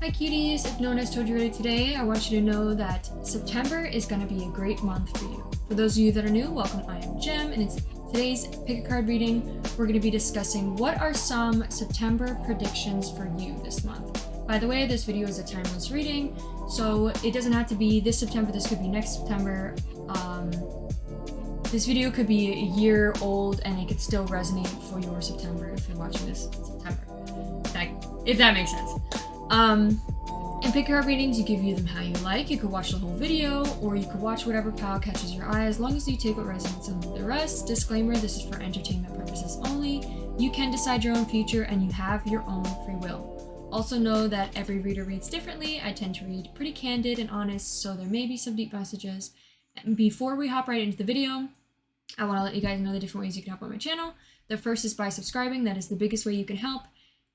Hi cuties, if no one has told you already today, I want you to know that September is going to be a great month for you. For those of you that are new, welcome, I am Jim, and it's today's pick a card reading. We're going to be discussing what are some September predictions for you this month. By the way, this video is a timeless reading, so it doesn't have to be this September, this could be next September. This video could be a year old and it could still resonate for your September if you're watching this in September. If that makes sense. In pick card readings, you give them how you like. You could watch the whole video, or you could watch whatever pile catches your eye, as long as you take what resonates and leave the rest. Disclaimer, this is for entertainment purposes only. You can decide your own future and you have your own free will. Also know that every reader reads differently. I tend to read pretty candid and honest, so there may be some deep messages. And before we hop right into the video, I want to let you guys know the different ways you can help on my channel. The first is by subscribing. That is the biggest way you can help.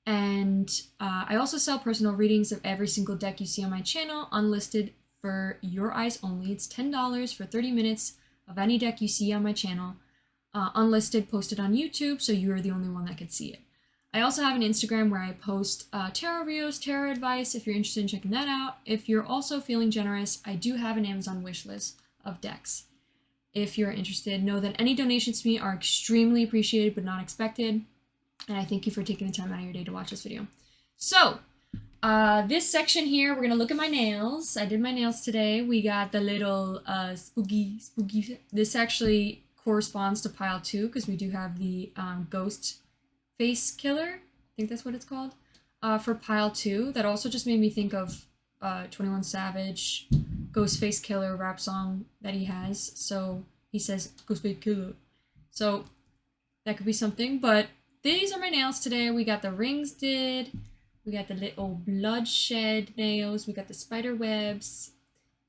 And I also sell personal readings of every single deck you see on my channel, unlisted for your eyes only. It's $10 for 30 minutes of any deck you see on my channel, unlisted, posted on YouTube, so you're the only one that could see it. I also have an Instagram where I post tarot reels, tarot advice, if you're interested in checking that out. If you're also feeling generous, I do have an Amazon wish list of decks. If you're interested, know that any donations to me are extremely appreciated but not expected. And I thank you for taking the time out of your day to watch this video. So, this section here, we're going to look at my nails. I did my nails today. We got the little spooky. This actually corresponds to pile 2 because we do have the ghost face killer. I think that's what it's called. For pile 2. That also just made me think of 21 Savage Ghostface Killer rap song that he has. So he says Ghostface Killer. So that could be something. But these are my nails today. We got the rings did. We got the little bloodshed nails. We got the spider webs.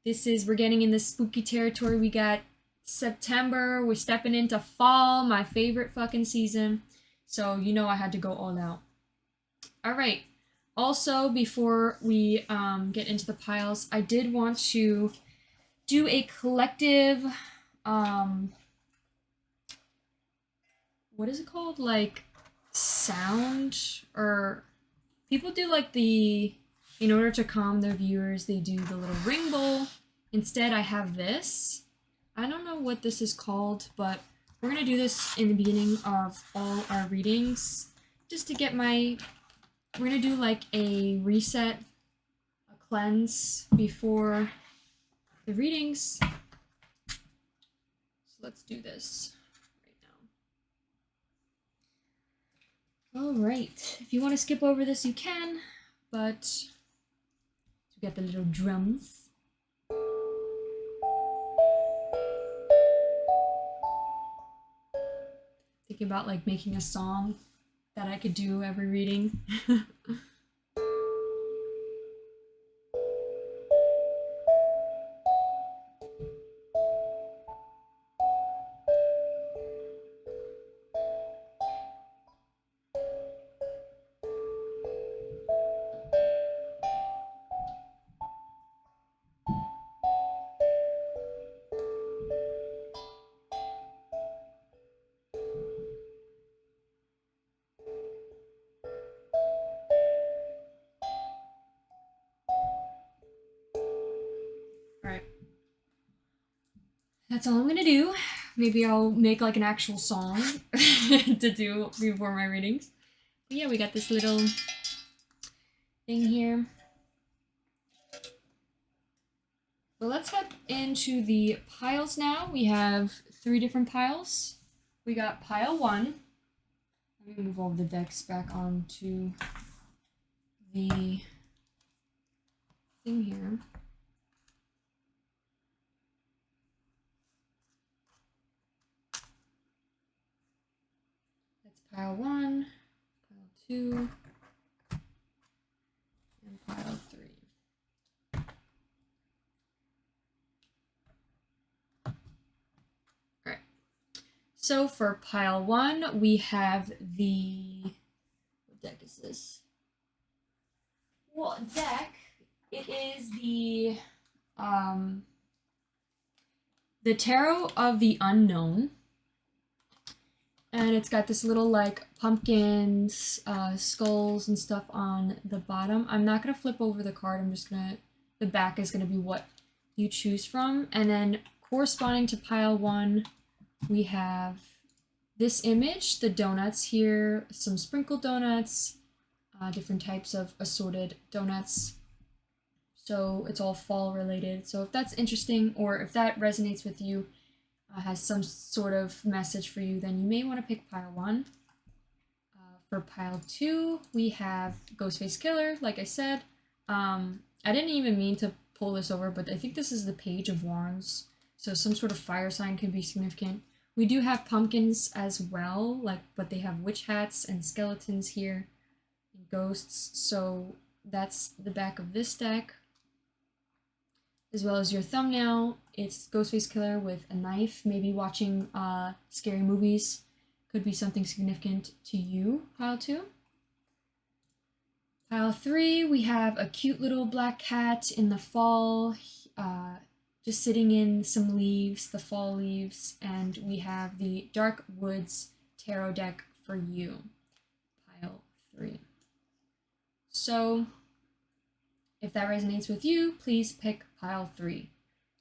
We're getting in the spooky territory. We got September. We're stepping into fall, my favorite fucking season. So you know I had to go all out. All right. Also, before we get into the piles, I did want to do a collective, what is it called? Like sound, or people do like in order to calm their viewers, they do the little ring bowl. Instead, I have this. I don't know what this is called, but we're going to do this in the beginning of all our readings just to get we're going to do like a reset, a cleanse before the readings. So let's do this right now. All right. If you want to skip over this, you can, but we got the little drums. Thinking about like making a song that I could do every reading. That's all I'm gonna do. Maybe I'll make like an actual song to do before my readings. But yeah, we got this little thing here. So let's head into the piles now. We have 3 different piles. We got pile 1. Let me move all the decks back onto the thing here. Pile 1, pile 2, and pile 3. Alright, so for pile 1, we have what deck is this? What deck? It is the Tarot of the Unknown. And it's got this little like pumpkins, skulls and stuff on the bottom. I'm not gonna flip over the card. I'm just gonna, the back is gonna be what you choose from. And then corresponding to pile 1, we have this image, the donuts here, some sprinkled donuts, different types of assorted donuts. So it's all fall related. So if that's interesting, or if that resonates with you, has some sort of message for you, then you may want to pick pile 1. For pile 2, we have Ghostface Killer, like I said. I didn't even mean to pull this over, but I think this is the Page of Wands. So some sort of fire sign could be significant. We do have pumpkins as well, but they have witch hats and skeletons here, and ghosts. So that's the back of this deck. As well as your thumbnail, it's Ghostface Killer with a knife, maybe watching scary movies. Could be something significant to you, pile 2. Pile 3, we have a cute little black cat in the fall, just sitting in some leaves, the fall leaves, and we have the Dark Woods Tarot deck for you, pile 3. So, if that resonates with you, please pick pile 3.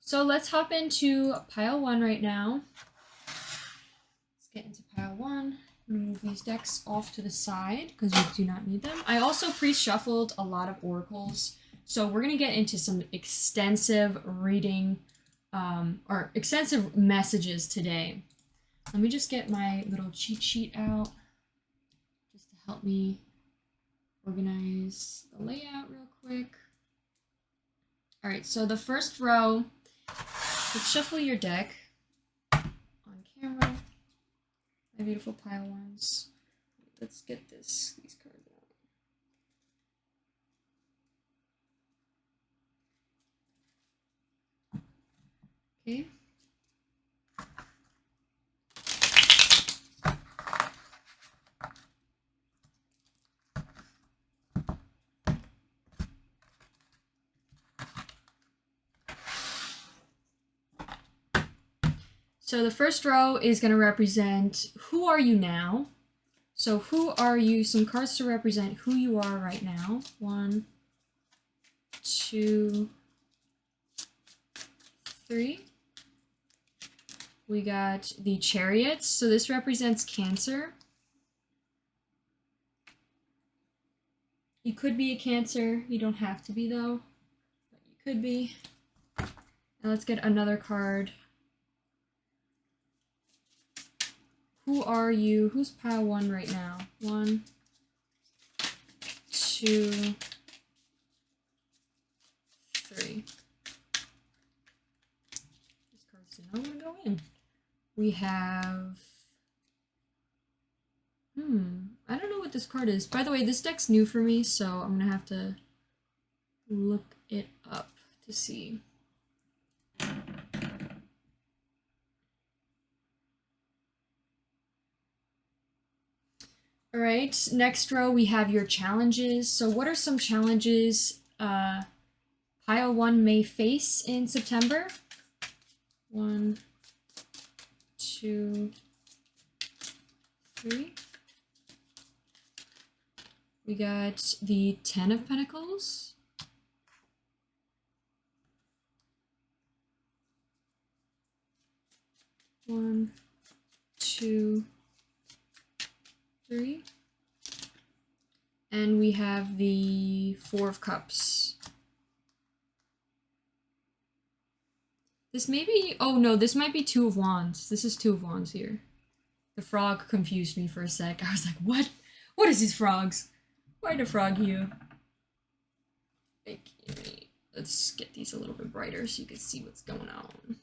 So let's hop into pile 1 right now. Let's get into pile 1. Move these decks off to the side because we do not need them. I also pre-shuffled a lot of oracles, so we're going to get into some extensive reading, or extensive messages today. Let me just get my little cheat sheet out just to help me organize the layout real quick. All right, so the first row, let's shuffle your deck on camera. My beautiful pile 1s. Let's get these cards out. Okay. So the first row is going to represent who are you now. So who are you? Some cards to represent who you are right now. 1, 2, 3. We got the Chariot. So this represents Cancer. You could be a Cancer. You don't have to be though, but you could be. Now let's get another card. Who are you? Who's pile 1 right now? 1, 2, 3. These cards do not want to go in. We have... I don't know what this card is. By the way, this deck's new for me, so I'm going to have to look it up to see. All right, next row we have your challenges. So what are some challenges pile 1 may face in September? 1, 2, 3. We got the 10 of Pentacles. One, 2, 3. And we have the 4 of Cups. This may be, oh no, this might be 2 of Wands. This is 2 of Wands here. The frog confused me for a sec. I was like, what? What is these frogs? Why the frog here? Let's get these a little bit brighter so you can see what's going on.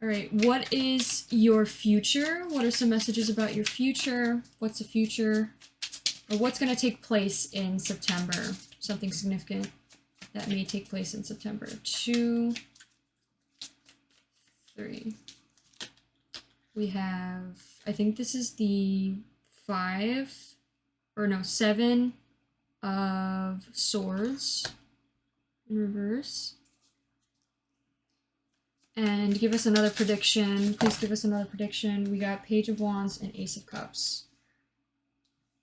Alright, what is your future? What are some messages about your future? What's the future? Or what's going to take place in September? Something significant that may take place in September. 2, 3. We have, I think this is the 7 of Swords in reverse. And give us another prediction. Please give us another prediction. We got Page of Wands and Ace of Cups.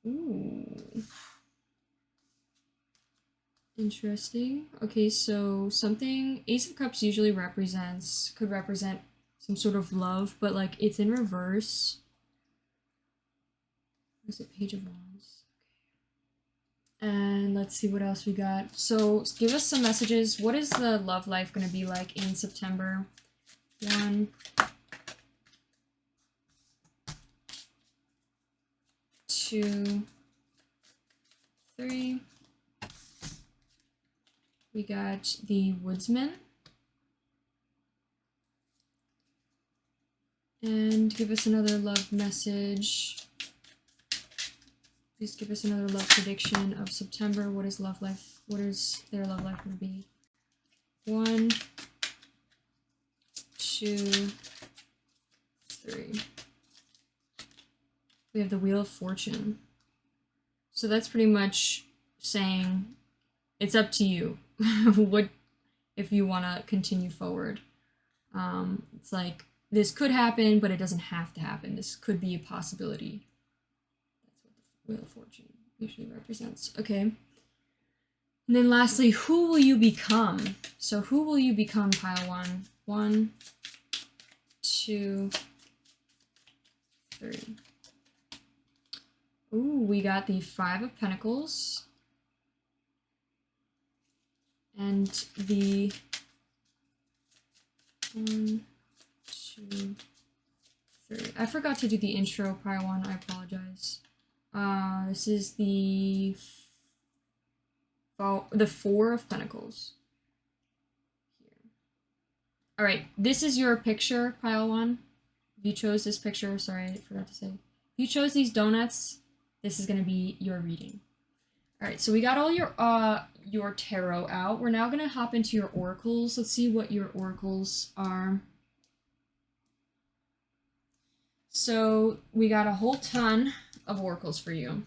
Ooh. Interesting. Okay, so something, Ace of Cups usually could represent some sort of love, but like it's in reverse. What is it? Page of Wands. Okay. And let's see what else we got. So give us some messages. What is the love life going to be like in September? 1, 2, 3. We got the Woodsman. And give us another love message. Please give us another love prediction of September. What is love life? What is their love life going to be? 1, 2, 3. We have the Wheel of Fortune. So that's pretty much saying it's up to you. What if you want to continue forward? It's like this could happen, but it doesn't have to happen. This could be a possibility. That's what the Wheel of Fortune usually represents. Okay. And then lastly, who will you become? So who will you become, pile 1? 1, 2, 3. Ooh, we got the 5 of Pentacles. And the 1, 2, 3. I forgot to do the intro, pile 1. I apologize. This is the 4 of Pentacles. Here. All right, this is your picture, pile 1. If you chose this picture, sorry, I forgot to say. If you chose these donuts, this is going to be your reading. All right, so we got all your tarot out. We're now going to hop into your oracles. Let's see what your oracles are. So we got a whole ton of oracles for you.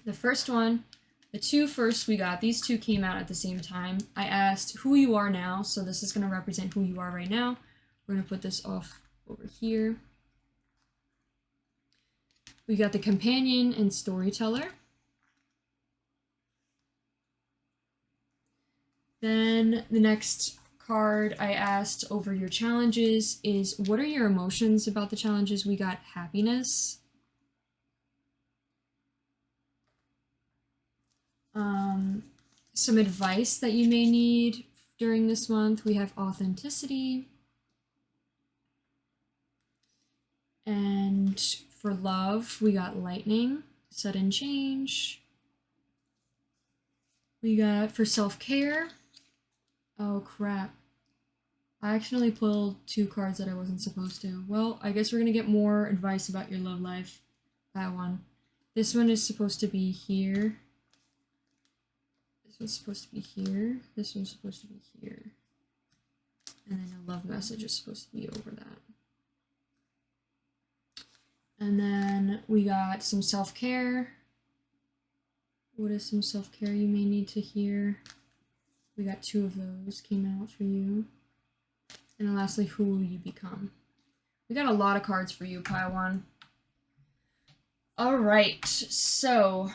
The first one, the 2 first we got, these 2 came out at the same time. I asked who you are now, so this is going to represent who you are right now. We're going to put this off over here. We got the Companion and Storyteller. Then the next card I asked over your challenges is, what are your emotions about the challenges? We got Happiness. Some advice that you may need during this month. We have Authenticity. And for love, we got Lightning, Sudden Change. We got for self-care. Oh crap. I accidentally pulled 2 cards that I wasn't supposed to. Well, I guess we're gonna get more advice about your love life. That one. This one is supposed to be here. This one's supposed to be here. This one's supposed to be here. And then a love message is supposed to be over that. And then we got some self-care. What is some self-care you may need to hear? We got 2 of those came out for you. And then lastly, who will you become? We got a lot of cards for you, pile 1. All right, so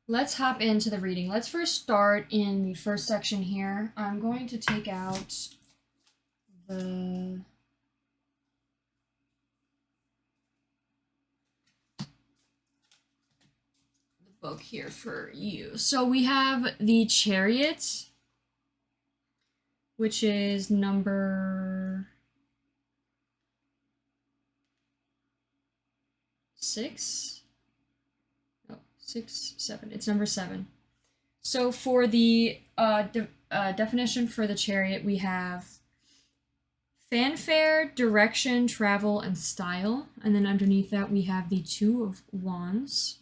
let's hop into the reading. Let's first start in the first section here. I'm going to take out the book here for you. So we have the Chariot, which is number 6. Oh, 6, 7. It's number 7. So for the definition for the Chariot, we have fanfare, direction, travel, and style. And then underneath that, we have the 2 of Wands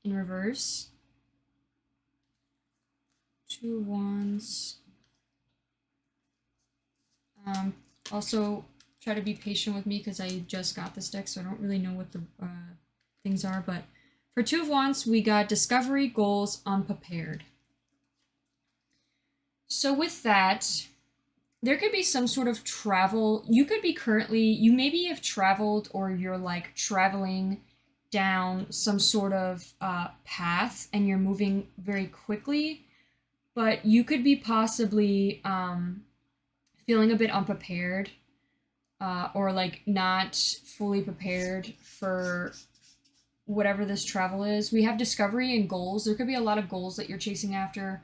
in reverse. 2 of Wands. Also, try to be patient with me because I just got this deck, so I don't really know what the things are. But for 2 of Wands, we got discovery, goals, unprepared. So with that, there could be some sort of travel. You could be currently, you maybe have traveled or you're like traveling down some sort of path and you're moving very quickly, but you could be possibly feeling a bit unprepared or like not fully prepared for whatever this travel is. We have discovery and goals. There could be a lot of goals that you're chasing after.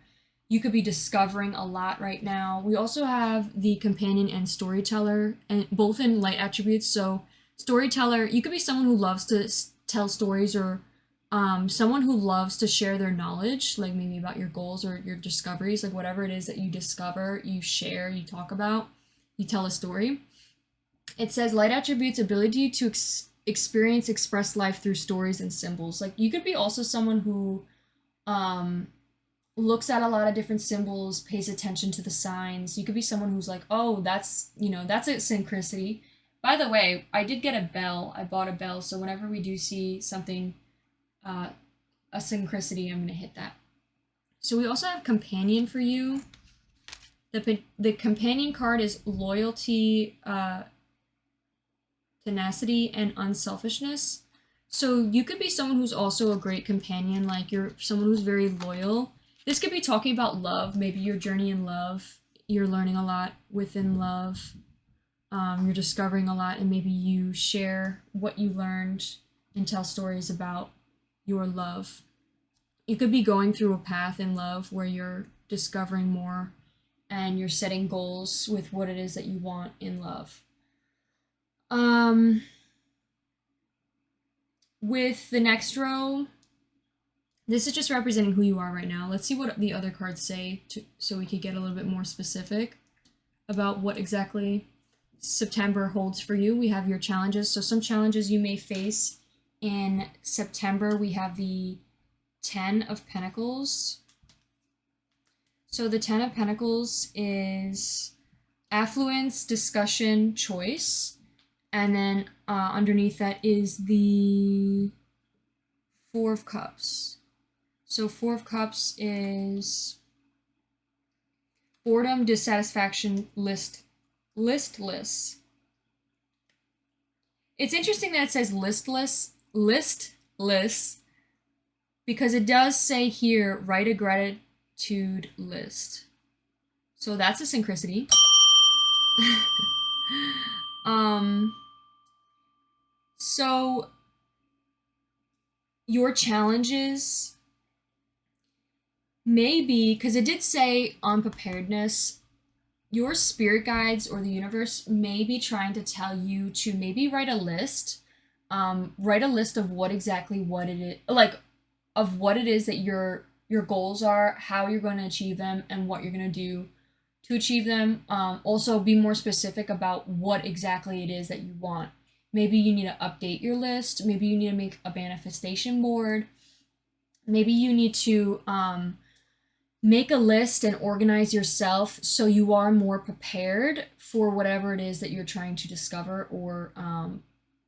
You could be discovering a lot right now. We also have the companion and storyteller, and both in light attributes. So, storyteller, you could be someone who loves to tell stories, or someone who loves to share their knowledge, like maybe about your goals or your discoveries, like whatever it is that you discover, you share, you talk about, you tell a story. It says light attributes ability to experience, express life through stories and symbols. Like you could be also someone who um, looks at a lot of different symbols, pays attention to the signs. You could be someone who's like, oh, that's, that's a synchronicity. By the way, I did get a bell. I bought a bell. So whenever we do see something, uh, a synchronicity, I'm going to hit that. So we also have companion for you. The companion card is loyalty, tenacity, and unselfishness. So you could be someone who's also a great companion, like you're someone who's very loyal. This could be talking about love, maybe your journey in love. You're learning a lot within love. You're discovering a lot, and maybe you share what you learned and tell stories about your love. You could be going through a path in love where you're discovering more and you're setting goals with what it is that you want in love. With the next row, this is just representing who you are right now. Let's see what the other cards say so we could get a little bit more specific about what exactly September holds for you. We have your challenges. So some challenges you may face in September. We have the 10 of Pentacles. So the 10 of Pentacles is affluence, discussion, choice. And then underneath that is the 4 of Cups. So 4 of Cups is boredom, dissatisfaction, listless. It's interesting that it says listless, because it does say here, write a gratitude list. So that's a synchronicity. So your challenges maybe, because it did say unpreparedness, your spirit guides or the universe may be trying to tell you to maybe write a list. Write a list of what it is, like of what it is that your goals are, how you're going to achieve them, and what you're going to do to achieve them. Also be more specific about what exactly it is that you want. Maybe you need to update your list. Maybe you need to make a manifestation board. Maybe you need to make a list and organize yourself so you are more prepared for whatever it is that you're trying to discover or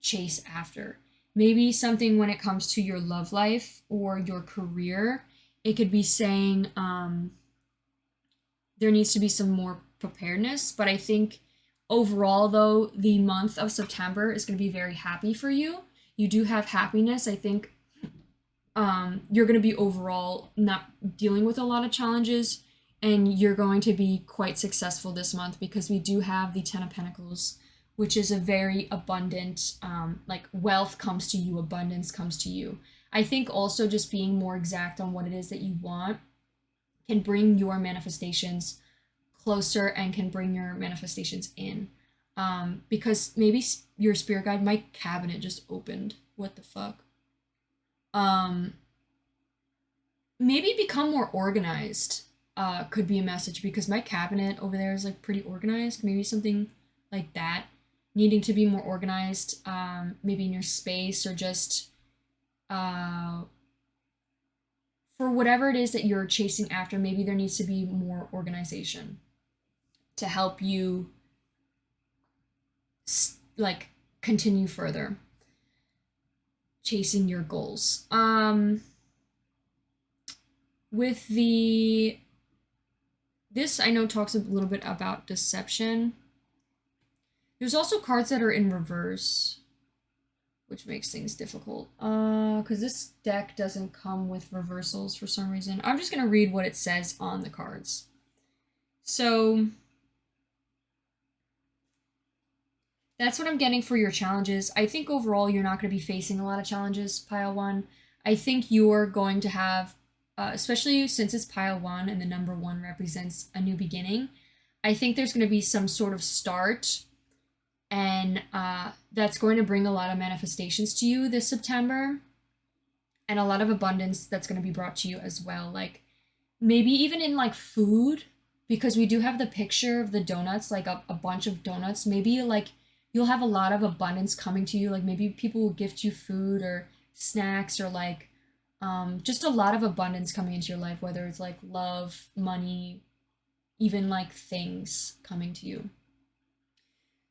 chase after. Maybe something when it comes to your love life or your career, it could be saying there needs to be some more preparedness. But I think overall, though, the month of September is going to be very happy for you. You do have happiness. I think you're going to be overall not dealing with a lot of challenges, and you're going to be quite successful this month because we do have the 10 of Pentacles, which is a very abundant, like wealth comes to you, abundance comes to you. I think also just being more exact on what it is that you want can bring your manifestations closer and can bring your manifestations in. Because maybe your spirit guide, my cabinet just opened. What the fuck? Maybe become more organized could be a message, because my cabinet over there is like pretty organized. Maybe something like that, needing to be more organized, maybe in your space, or just for whatever it is that you're chasing after. Maybe there needs to be more organization to help you like continue further chasing your goals. With the This I know talks a little bit about deception. There's also cards that are in reverse, which makes things difficult. Because this deck doesn't come with reversals for some reason. I'm just gonna read what it says on the cards. So that's what I'm getting for your challenges. I think overall you're not going to be facing a lot of challenges, pile one. I think you're going to have, especially since it's pile one and the number one represents a new beginning, I think there's going to be some sort of start, and that's going to bring a lot of manifestations to you this September, and a lot of abundance that's going to be brought to you as well. Like maybe even in like food, because we do have the picture of the donuts, like a bunch of donuts. Maybe like you'll have a lot of abundance coming to you. Like maybe people will gift you food or snacks, or like just a lot of abundance coming into your life, whether it's like love, money, even like things coming to you.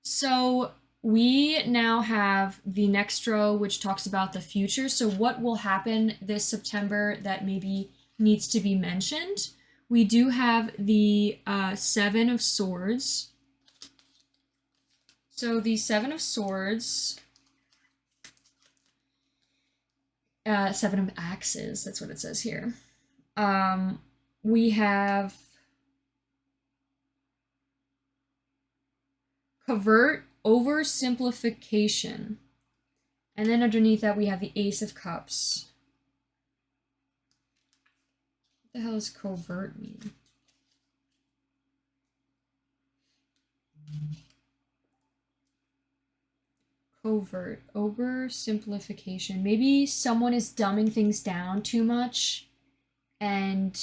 So we now have the next row, which talks about the future. So what will happen this September that maybe needs to be mentioned? We do have the Seven of Swords. So the Seven of Swords, Seven of Axes, that's what it says here. We have covert oversimplification. And then underneath that, we have the Ace of Cups. What the hell does covert mean? Covert, oversimplification. Maybe someone is dumbing things down too much and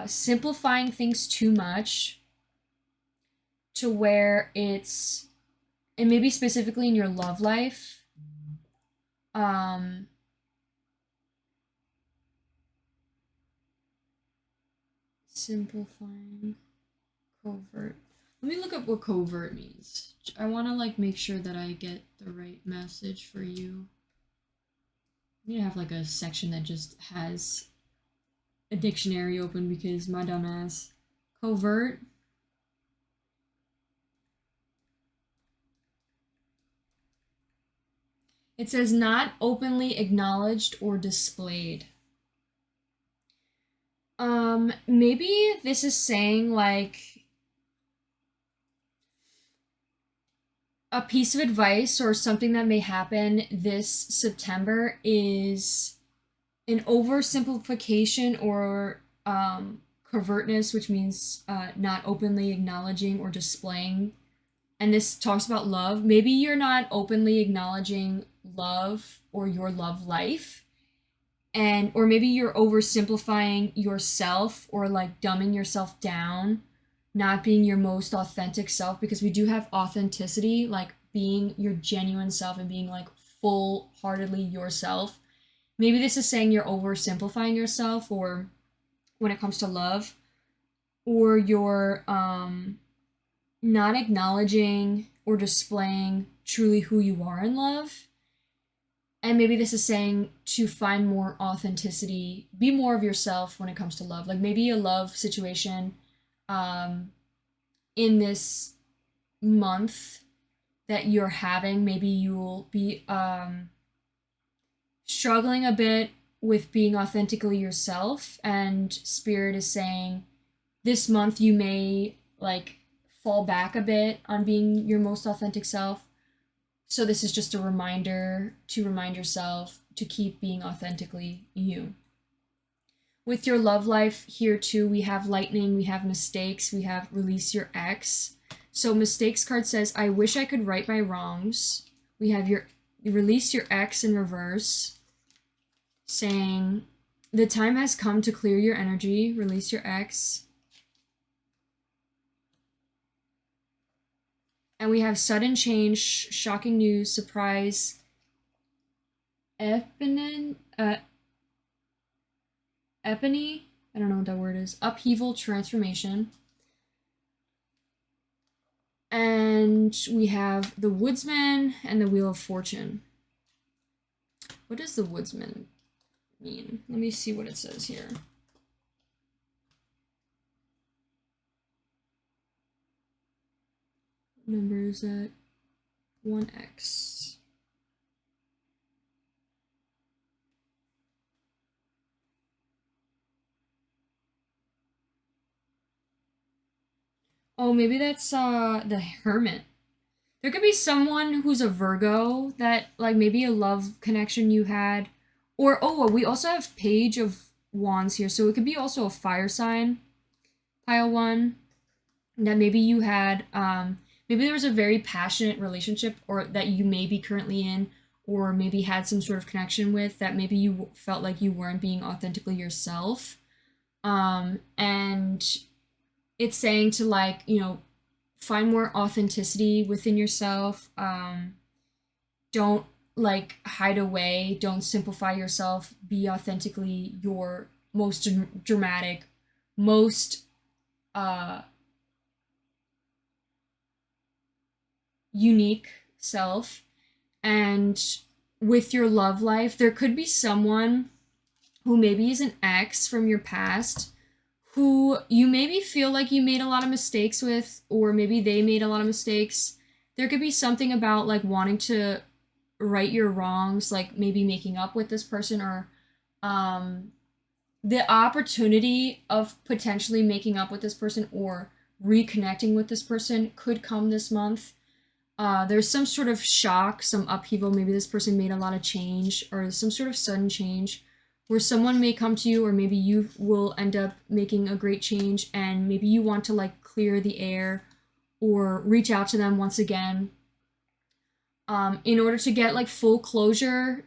simplifying things too much to where it's, and maybe specifically in your love life, simplifying covert. Let me look up what covert means. I want to like make sure that I get the right message for you. I need to have like a section that just has a dictionary open because my dumb ass. Covert. It says not openly acknowledged or displayed. Maybe this is saying like a piece of advice or something that may happen this September is an oversimplification or covertness, which means not openly acknowledging or displaying. And this talks about love. Maybe you're not openly acknowledging love or your love life, and or maybe you're oversimplifying yourself or like dumbing yourself down, not being your most authentic self, because we do have authenticity, like being your genuine self and being like full heartedly yourself. Maybe this is saying you're oversimplifying yourself, or when it comes to love, or you're not acknowledging or displaying truly who you are in love. And maybe this is saying to find more authenticity, be more of yourself when it comes to love. Like maybe a love situation in this month that you're having, maybe you'll be struggling a bit with being authentically yourself, and Spirit is saying this month you may like fall back a bit on being your most authentic self. So this is just a reminder to remind yourself to keep being authentically you. With your love life here too, we have lightning, we have mistakes, we have release your ex. So mistakes card says, I wish I could right my wrongs. We have your release your ex in reverse, saying the time has come to clear your energy, release your ex. And we have sudden change, shocking news, surprise, epiphany, I don't know what that word is, upheaval, transformation. And we have the Woodsman and the Wheel of Fortune. What does the Woodsman mean? Let me see what it says here. number is that? 1x. Oh, maybe that's the Hermit. There could be someone who's a Virgo that, like, maybe a love connection you had. Or, oh, we also have Page of Wands here, so it could be also a fire sign, pile one, that maybe you had, maybe there was a very passionate relationship or that you may be currently in, or maybe had some sort of connection with that maybe you felt like you weren't being authentically yourself. And it's saying to, like, find more authenticity within yourself. Don't, like, hide away. Don't simplify yourself. Be authentically your most dramatic, most uh, unique self. And with your love life, there could be someone who maybe is an ex from your past who you maybe feel like you made a lot of mistakes with, or maybe they made a lot of mistakes. There could be something about, like, wanting to right your wrongs, like maybe making up with this person, or um, the opportunity of potentially making up with this person or reconnecting with this person could come this month. There's some sort of shock, some upheaval. Maybe this person made a lot of change, or some sort of sudden change where someone may come to you, or maybe you will end up making a great change, and maybe you want to, like, clear the air or reach out to them once again, in order to get, like, full closure.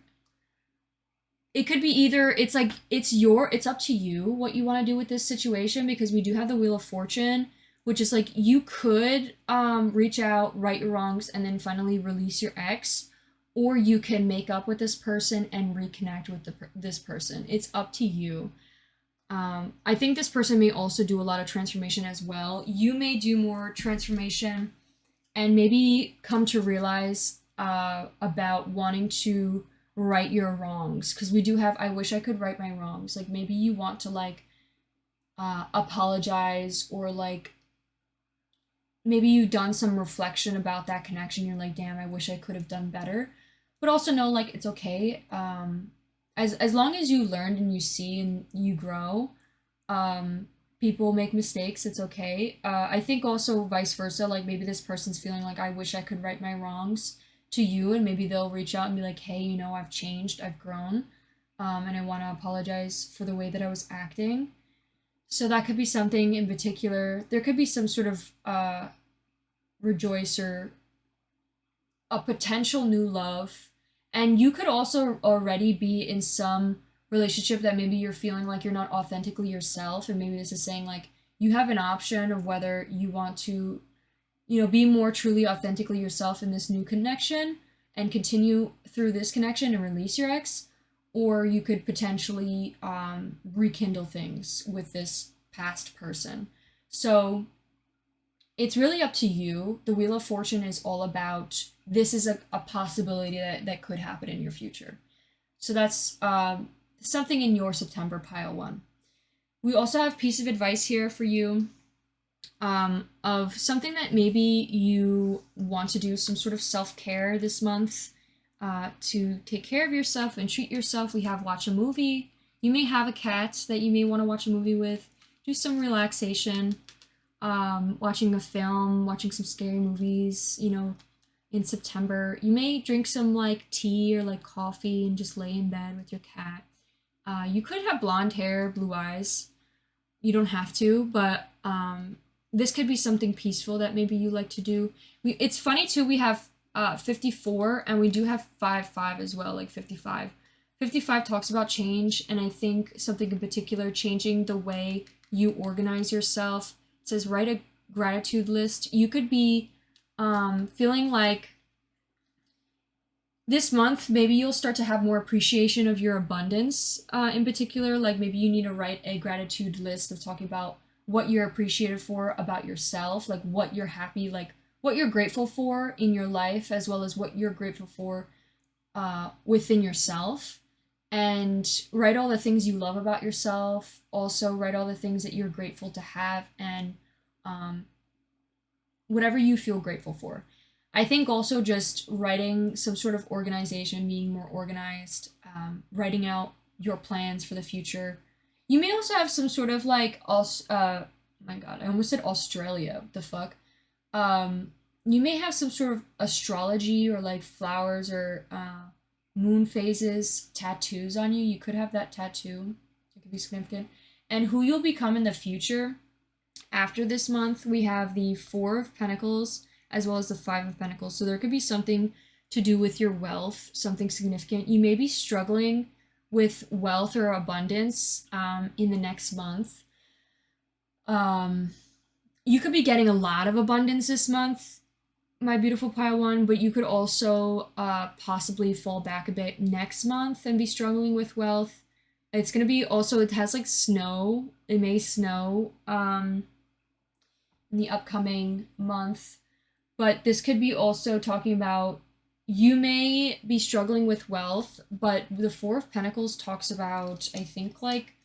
It could be either it's like it's up to you what you want to do with this situation, because we do have the Wheel of Fortune, which is like you could reach out, right your wrongs, and then finally release your ex, or you can make up with this person and reconnect with this person. It's up to you. I think this person may also do a lot of transformation as well. You may do more transformation and maybe come to realize about wanting to right your wrongs, because we do have I wish I could right my wrongs. Like, maybe you want to, like, apologize, or, like, maybe you've done some reflection about that connection. You're like, damn, I wish I could have done better. But also know, like, it's okay. As long as you learned and you see and you grow, um, people make mistakes. It's okay. I think also vice versa. Like, maybe this person's feeling like, I wish I could right my wrongs to you, and maybe they'll reach out and be like, hey, I've changed, I've grown, and I want to apologize for the way that I was acting. So that could be something in particular. There could be some sort of rejoice, or a potential new love. And you could also already be in some relationship that maybe you're feeling like you're not authentically yourself. And maybe this is saying, like, you have an option of whether you want to, be more truly authentically yourself in this new connection and continue through this connection and release your ex, or you could potentially rekindle things with this past person. So it's really up to you. The Wheel of Fortune is all about this is a possibility that could happen in your future. So that's something in your September pile one. We also have piece of advice here for you, of something that maybe you want to do, some sort of self-care this month, to take care of yourself and treat yourself. We have watch a movie. You may have a cat that you may want to watch a movie with. Do some relaxation, watching a film, watching some scary movies, in September. You may drink some, like, tea or, like, coffee and just lay in bed with your cat. You could have blonde hair, blue eyes. You don't have to, but this could be something peaceful that maybe you like to do. It's funny too, we have 54, and we do have 5 as well, like 55. 55 talks about change, and I think something in particular, changing the way you organize yourself. It says write a gratitude list. You could be feeling like this month, maybe you'll start to have more appreciation of your abundance, in particular. Like, maybe you need to write a gratitude list of talking about what you're appreciated for about yourself, like what you're happy, like what you're grateful for in your life, as well as what you're grateful for within yourself. And write all the things you love about yourself. Also, write all the things that you're grateful to have, and whatever you feel grateful for. I think also just writing some sort of organization, being more organized, writing out your plans for the future. You may also have some sort of like, my God, I almost said Australia. The fuck. You may have some sort of astrology or like flowers or moon phases tattoos on you. You could have that tattoo. It could be significant. And who you'll become in the future. After this month, we have the Four of Pentacles as well as the Five of Pentacles. So there could be something to do with your wealth, something significant. You may be struggling with wealth or abundance in the next month. You could be getting a lot of abundance this month, my beautiful pile one, but you could also possibly fall back a bit next month and be struggling with wealth. It's going to be also, it has like snow. It may snow in the upcoming month. But this could be also talking about you may be struggling with wealth, but the Four of Pentacles talks about, I think, like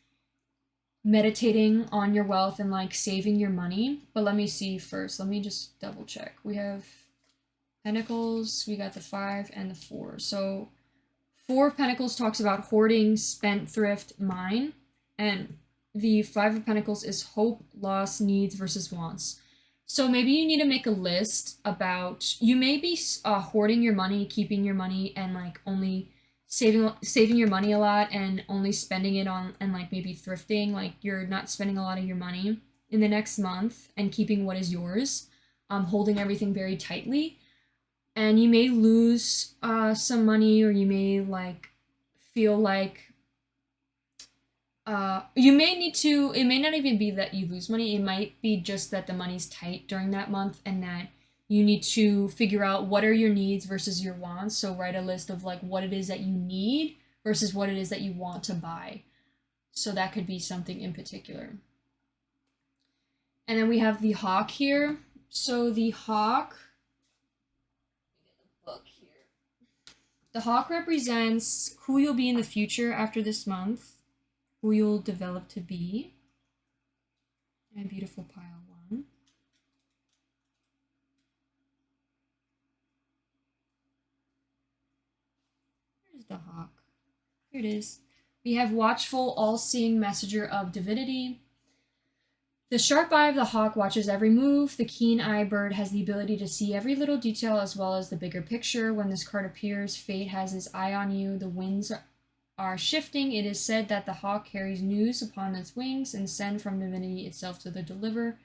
meditating on your wealth and like saving your money. But let me see first. Let me just double check. We have Pentacles, we got the 5 and the 4. So Four of Pentacles talks about hoarding, spendthrift, mine, and the 5 of Pentacles is hope, loss, needs versus wants. So maybe you need to make a list about, you may be hoarding your money, keeping your money, and like only saving your money a lot and only spending it on, and like maybe thrifting, like you're not spending a lot of your money in the next month and keeping what is yours, holding everything very tightly. And you may lose some money, or you may like feel like you may need to, it may not even be that you lose money. It might be just that the money's tight during that month and that you need to figure out what are your needs versus your wants. So write a list of like what it is that you need versus what it is that you want to buy. So that could be something in particular. And then we have the hawk here. So the hawk, the hawk represents who you'll be in the future after this month, who you'll develop to be. And beautiful pile one. Where's the hawk? Here it is. We have watchful, all-seeing messenger of divinity. The sharp eye of the hawk watches every move. The keen-eyed bird has the ability to see every little detail as well as the bigger picture. When this card appears, fate has his eye on you. The winds are shifting. It is said that the hawk carries news upon its wings and send from divinity itself to the deliver.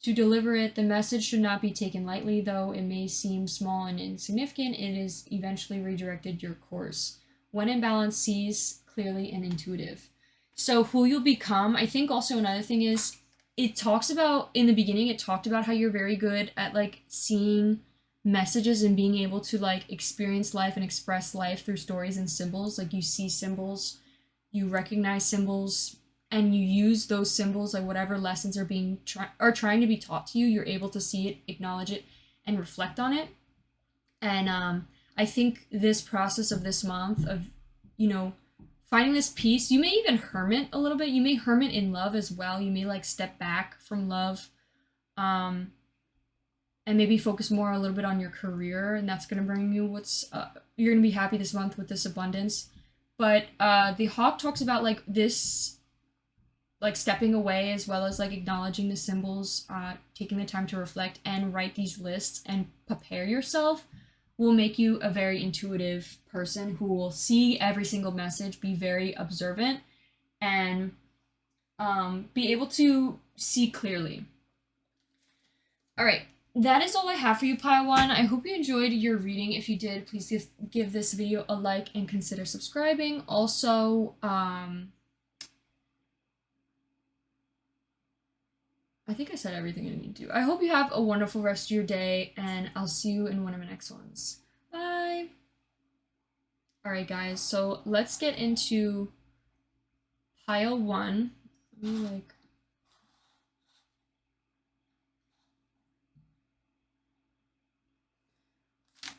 To deliver it, the message should not be taken lightly, though it may seem small and insignificant. It is eventually redirected your course. When in balance, sees clearly and intuitive. So who you'll become, I think also another thing is, it talks about, in the beginning, it talked about how you're very good at like seeing messages and being able to like experience life and express life through stories and symbols. Like you see symbols, you recognize symbols, and you use those symbols, like whatever lessons are being trying to be taught to you, you're able to see it, acknowledge it, and reflect on it. And I think this process of this month of, you know, finding this peace, you may even hermit a little bit. You may hermit in love as well. You may like step back from love, and maybe focus more a little bit on your career, and that's going to bring you what's, you're going to be happy this month with this abundance. But the hawk talks about like this, like stepping away as well as like acknowledging the symbols, taking the time to reflect and write these lists and prepare yourself will make you a very intuitive person who will see every single message, be very observant, and be able to see clearly. All right, that is all I have for you, Pile 1. I hope you enjoyed your reading. If you did, please give this video a like and consider subscribing. Also, I think I said everything I need to. I hope you have a wonderful rest of your day, and I'll see you in one of my next ones. Bye! Alright, guys, so let's get into pile 1. Let me, like...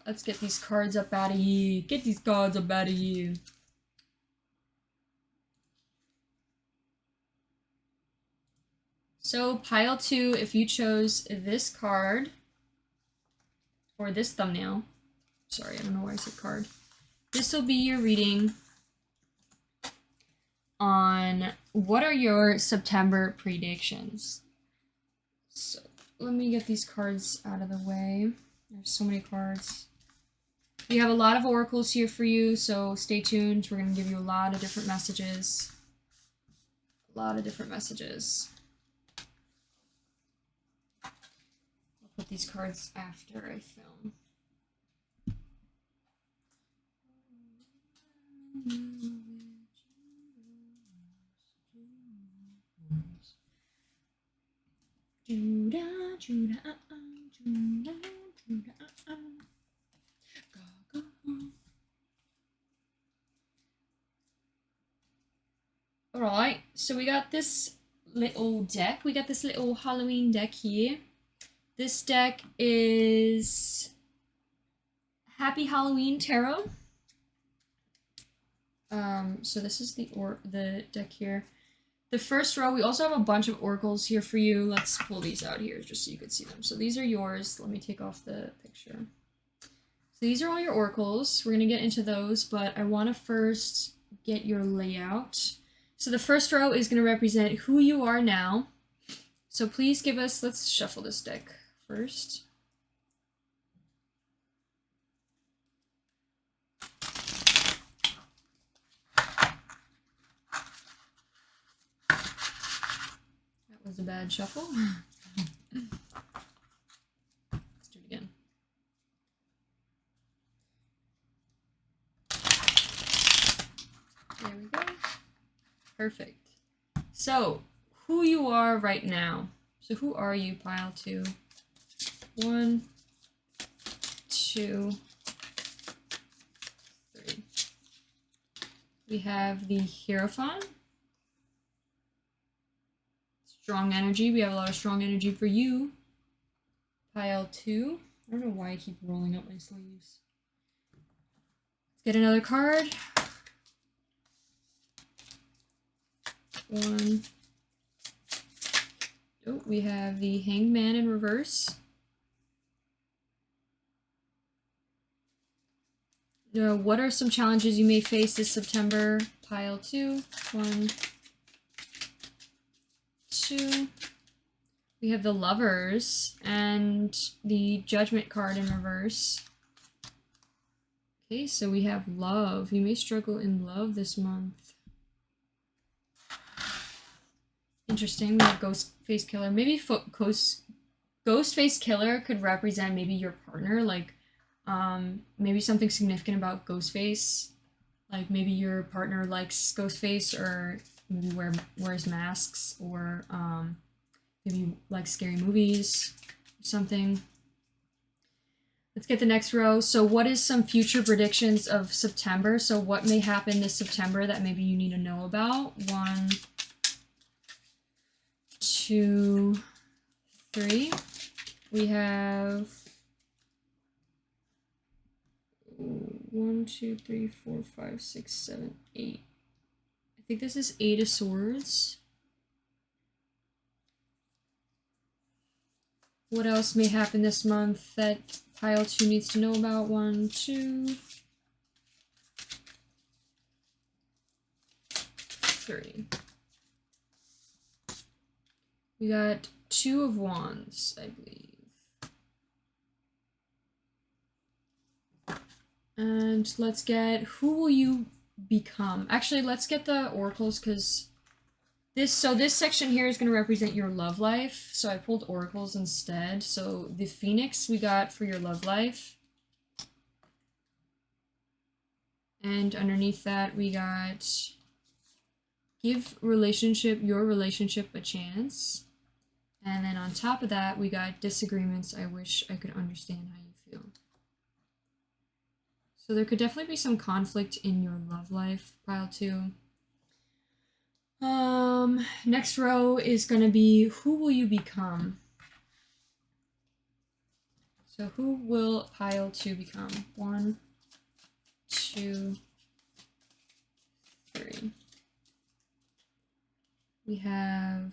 Let's get these cards up out of here. Get these cards up out of here. So, pile 2, if you chose this card, or this thumbnail, sorry, I don't know why I said card. This will be your reading on what are your September predictions. So let me get these cards out of the way. There's so many cards. We have a lot of oracles here for you, so stay tuned. We're going to give you a lot of different messages. A lot of different messages. I'll put these cards after I film. Judah, Judah, Judah, Judah, go, go. Alright, so we got this little deck. We got this little Halloween deck here. This deck is Happy Halloween Tarot. So this is the deck here. The first row, we also have a bunch of oracles here for you. Let's pull these out here just so you can see them. So these are yours. Let me take off the picture. So these are all your oracles. We're going to get into those, but I want to first get your layout. So the first row is going to represent who you are now. So please give us, let's shuffle this deck first. Was a bad shuffle. Let's do it again. There we go. Perfect. So, who you are right now. So who are you, pile 2? 1, 2, 3. We have the Hierophant. Strong energy. We have a lot of strong energy for you. Pile 2. I don't know why I keep rolling up my sleeves. Let's get another card. 1. Oh, we have the Hanged Man in reverse. Now, what are some challenges you may face this September? Pile 2. 1, 2. We have the Lovers and the Judgment card in reverse. Okay, so we have love. You may struggle in love this month. Interesting. We have Ghostface Killer. Maybe Ghostface Killer could represent maybe your partner, like maybe something significant about Ghostface. Like maybe your partner likes Ghostface, or maybe wears masks, or maybe you like scary movies or something. Let's get the next row. So what is some future predictions of September? So what may happen this September that maybe you need to know about? 1, 2, 3. We have 1, 2, 3, 4, 5, 6, 7, 8. I think this is 8 of Swords. What else may happen this month that pile 2 needs to know about? 1, 2, 3. We got 2 of Wands, I believe. And let's get, who will you become? Actually, let's get the oracles, because this section here is going to represent your love life. So I pulled oracles instead. So the Phoenix we got for your love life. And underneath that we got give your relationship a chance. And then on top of that we got disagreements. I wish I could understand how you feel. So there could definitely be some conflict in your love life, pile 2. Next row is going to be who will you become? So who will pile 2 become? 1, 2, 3. We have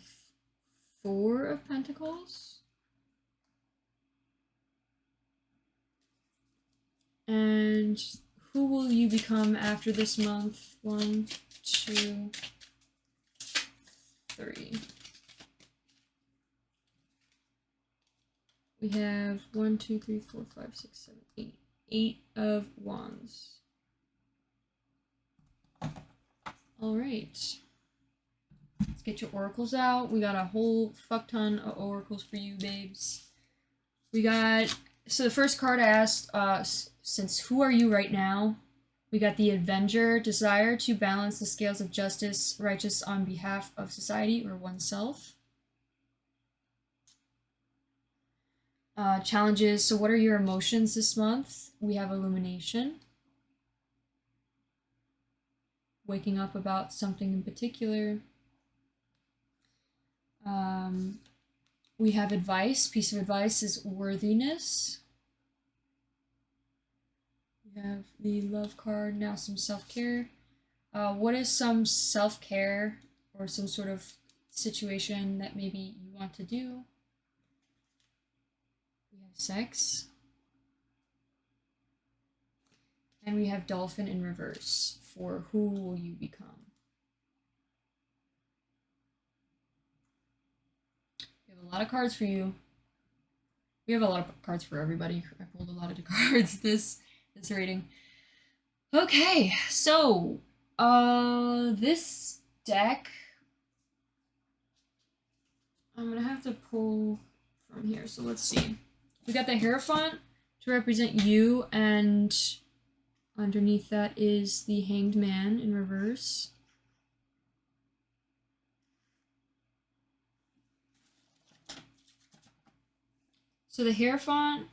4 of Pentacles. And who will you become after this month? 1, 2, 3. We have 1, 2, 3, 4, 5, 6, 7, 8. 8 of Wands. All right. Let's get your oracles out. We got a whole fuck ton of oracles for you, babes. We got, so the first card I asked, since who are you right now? We got the Avenger, desire to balance the scales of justice, righteous on behalf of society or oneself. Challenges, so what are your emotions this month? We have illumination. Waking up about something in particular. We have advice. Piece of advice is worthiness. We have the love card, now some self-care. What is some self-care or some sort of situation that maybe you want to do? We have sex. And we have dolphin in reverse for who will you become? We have a lot of cards for you. We have a lot of cards for everybody. I pulled a lot of cards this reading. Okay, so this deck, I'm gonna have to pull from here. So let's see. We got the Hierophant to represent you, and underneath that is the Hanged Man in reverse. So the Hierophant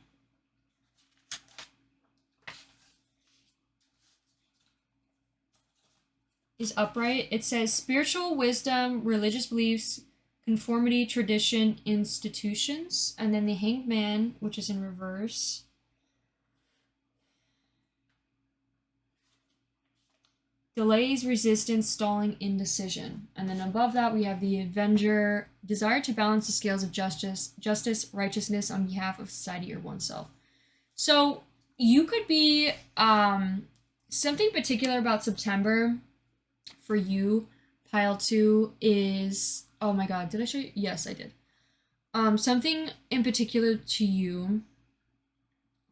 is upright. It says spiritual wisdom, religious beliefs, conformity, tradition, institutions. And then the Hanged Man, which is in reverse. Delays, resistance, stalling, indecision. And then above that, we have the Avenger, desire to balance the scales of justice, righteousness on behalf of society or oneself. So you could be something particular about September for you, pile 2, is, oh my god, did I show you? Yes, I did. Something in particular to you,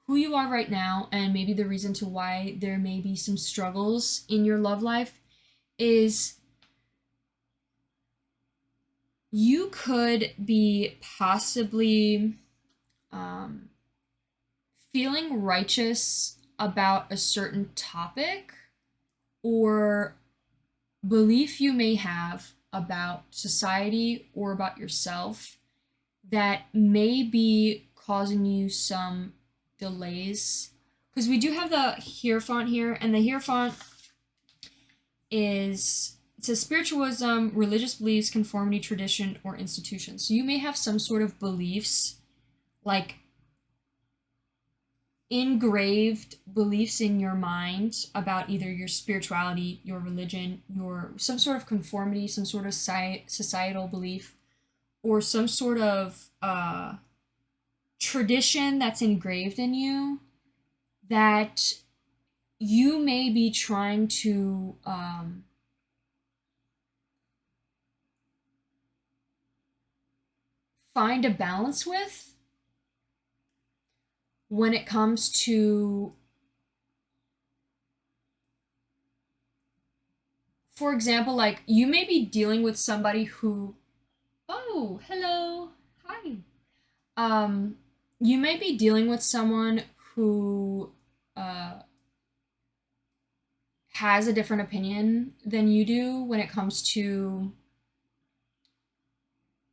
who you are right now, and maybe the reason to why there may be some struggles in your love life is you could be possibly feeling righteous about a certain topic or belief you may have about society or about yourself that may be causing you some delays, because we do have the Hierophant here, and the Hierophant is, it says spiritualism, religious beliefs, conformity, tradition, or institution. So you may have some sort of beliefs, like engraved beliefs in your mind about either your spirituality, your religion, your some sort of conformity, some sort of societal belief, or some sort of tradition that's engraved in you that you may be trying to find a balance with when it comes to, for example, like you may be dealing with somebody who, oh, hello, hi. You may be dealing with someone who has a different opinion than you do when it comes to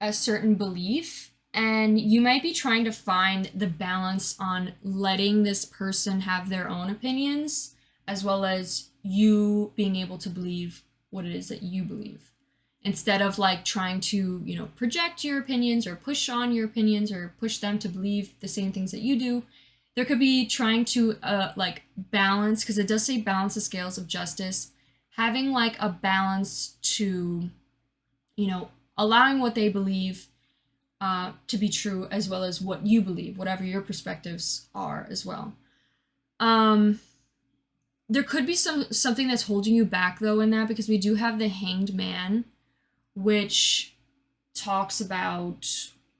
a certain belief, and you might be trying to find the balance on letting this person have their own opinions as well as you being able to believe what it is that you believe, instead of like trying to, you know, project your opinions or push on your opinions or push them to believe the same things that you do. There could be trying to like balance, because it does say balance the scales of justice, having like a balance to, you know, allowing what they believe to be true as well as what you believe, whatever your perspectives are as well. There could be something that's holding you back though in that, because we do have the Hanged Man, which talks about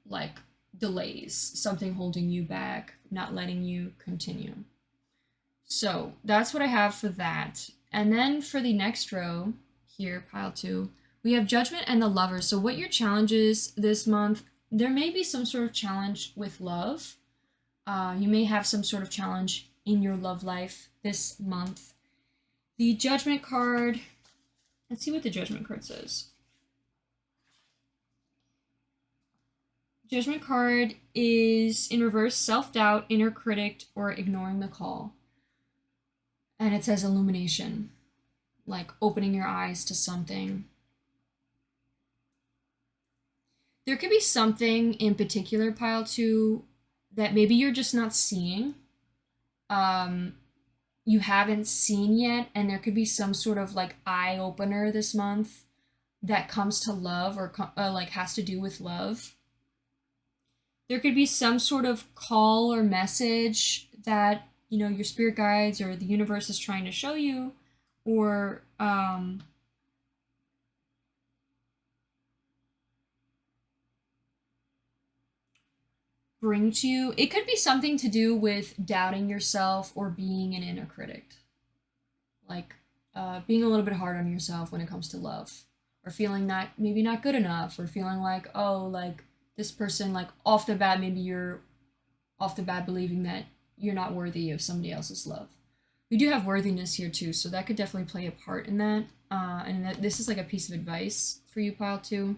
like delays, something holding you back, not letting you continue. So that's what I have for that. And then for the next row here, pile 2, we have Judgment and the Lovers. So what your challenges this month, there may be some sort of challenge with love. You may have some sort of challenge in your love life this month. The Judgment card, let's see what the Judgment card says. Judgment card is in reverse, self-doubt, inner critic, or ignoring the call. And it says illumination, like opening your eyes to something. There could be something in particular, pile 2, that maybe you're just not seeing. You haven't seen yet, and there could be some sort of like eye opener this month that comes to love, or like has to do with love. There could be some sort of call or message that, you know, your spirit guides or the universe is trying to show you, or bring to you. It could be something to do with doubting yourself or being an inner critic, like being a little bit hard on yourself when it comes to love, or feeling not maybe not good enough, or feeling like, oh, like this person, like off the bat, maybe you're off the bat believing that you're not worthy of somebody else's love. We do have worthiness here too, so that could definitely play a part in that. And that this is like a piece of advice for you, pile 2.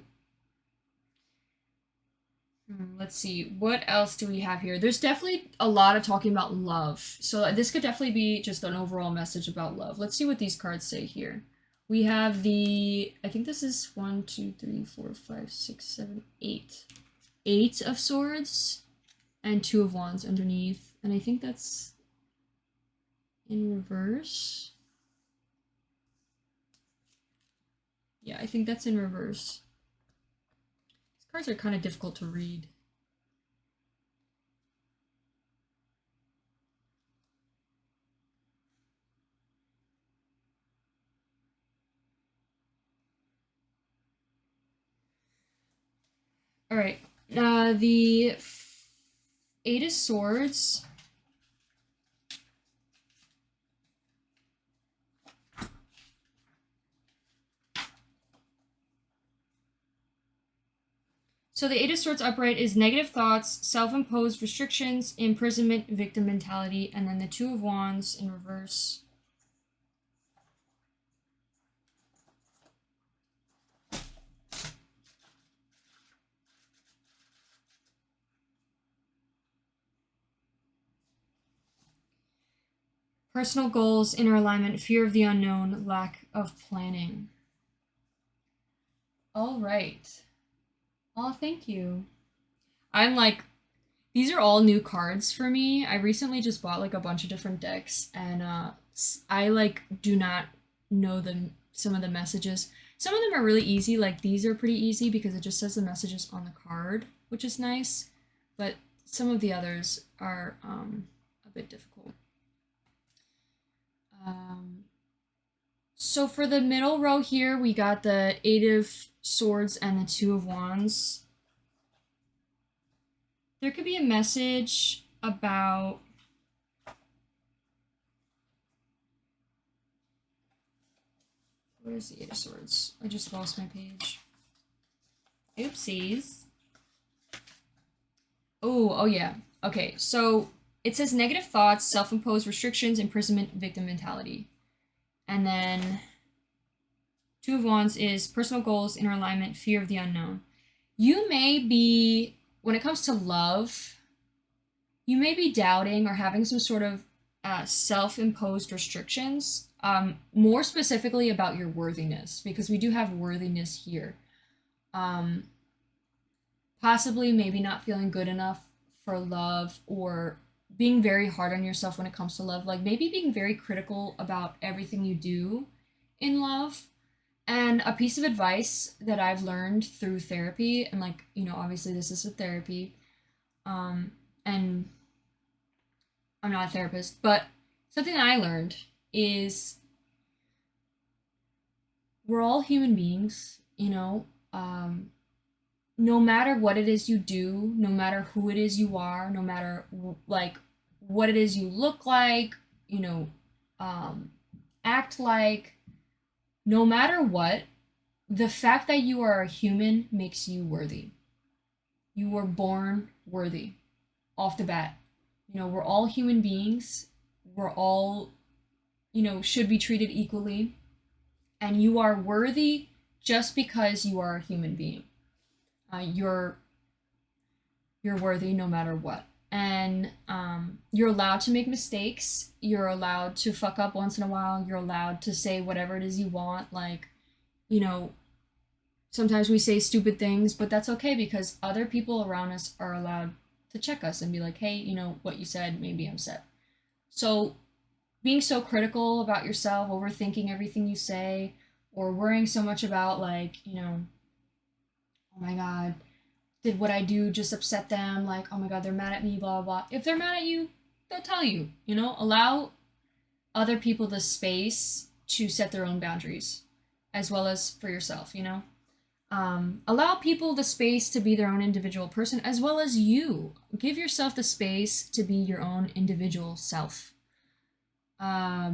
Let's see, what else do we have here? There's definitely a lot of talking about love, so this could definitely be just an overall message about love. Let's see what these cards say here. We have the, I think this is 1, 2, 3, 4, 5, 6, 7, 8. 8 of Swords and 2 of Wands underneath, and I think that's in reverse. Yeah, I think that's in reverse. These cards are kind of difficult to read. All right, the 8 of Swords. So the 8 of Swords upright is negative thoughts, self-imposed restrictions, imprisonment, victim mentality, and then the 2 of Wands in reverse. Personal goals, inner alignment, fear of the unknown, lack of planning. All right. Oh, thank you. I'm like, these are all new cards for me. I recently just bought like a bunch of different decks, and I like do not know some of the messages. Some of them are really easy, like these are pretty easy because it just says the messages on the card, which is nice. But some of the others are a bit difficult. So for the middle row here, we got the 8 of Swords and the 2 of Wands. There could be a message about where is the 8 of Swords? I just lost my page. Oopsies. Oh yeah. Okay, so it says negative thoughts, self-imposed restrictions, imprisonment, victim mentality. And then 2 of Wands is personal goals, inner alignment, fear of the unknown. You may be, when it comes to love, you may be doubting or having some sort of self-imposed restrictions, more specifically about your worthiness, because we do have worthiness here. Possibly maybe not feeling good enough for love, or being very hard on yourself when it comes to love, like maybe being very critical about everything you do in love. And a piece of advice that I've learned through therapy, and like, you know, obviously this is a therapy, and I'm not a therapist, but something that I learned is we're all human beings, you know. No matter what it is you do, no matter who it is you are, no matter like what it is you look like, you know, um, act like, no matter what, the fact that you are a human makes you worthy. You were born worthy off the bat. You know, we're all human beings. We're all, you know, should be treated equally. And you are worthy just because you are a human being. You're worthy no matter what. And you're allowed to make mistakes. You're allowed to fuck up once in a while. You're allowed to say whatever it is you want. Like, you know, sometimes we say stupid things, but that's okay because other people around us are allowed to check us and be like, hey, you know, what you said made me upset. So being so critical about yourself, overthinking everything you say, or worrying so much about, like, you know, oh my God, did what I do just upset them? Like, oh my God, they're mad at me, blah, blah, blah. If they're mad at you, they'll tell you, you know, allow other people the space to set their own boundaries as well as for yourself, you know? Allow people the space to be their own individual person as well as you. Give yourself the space to be your own individual self. I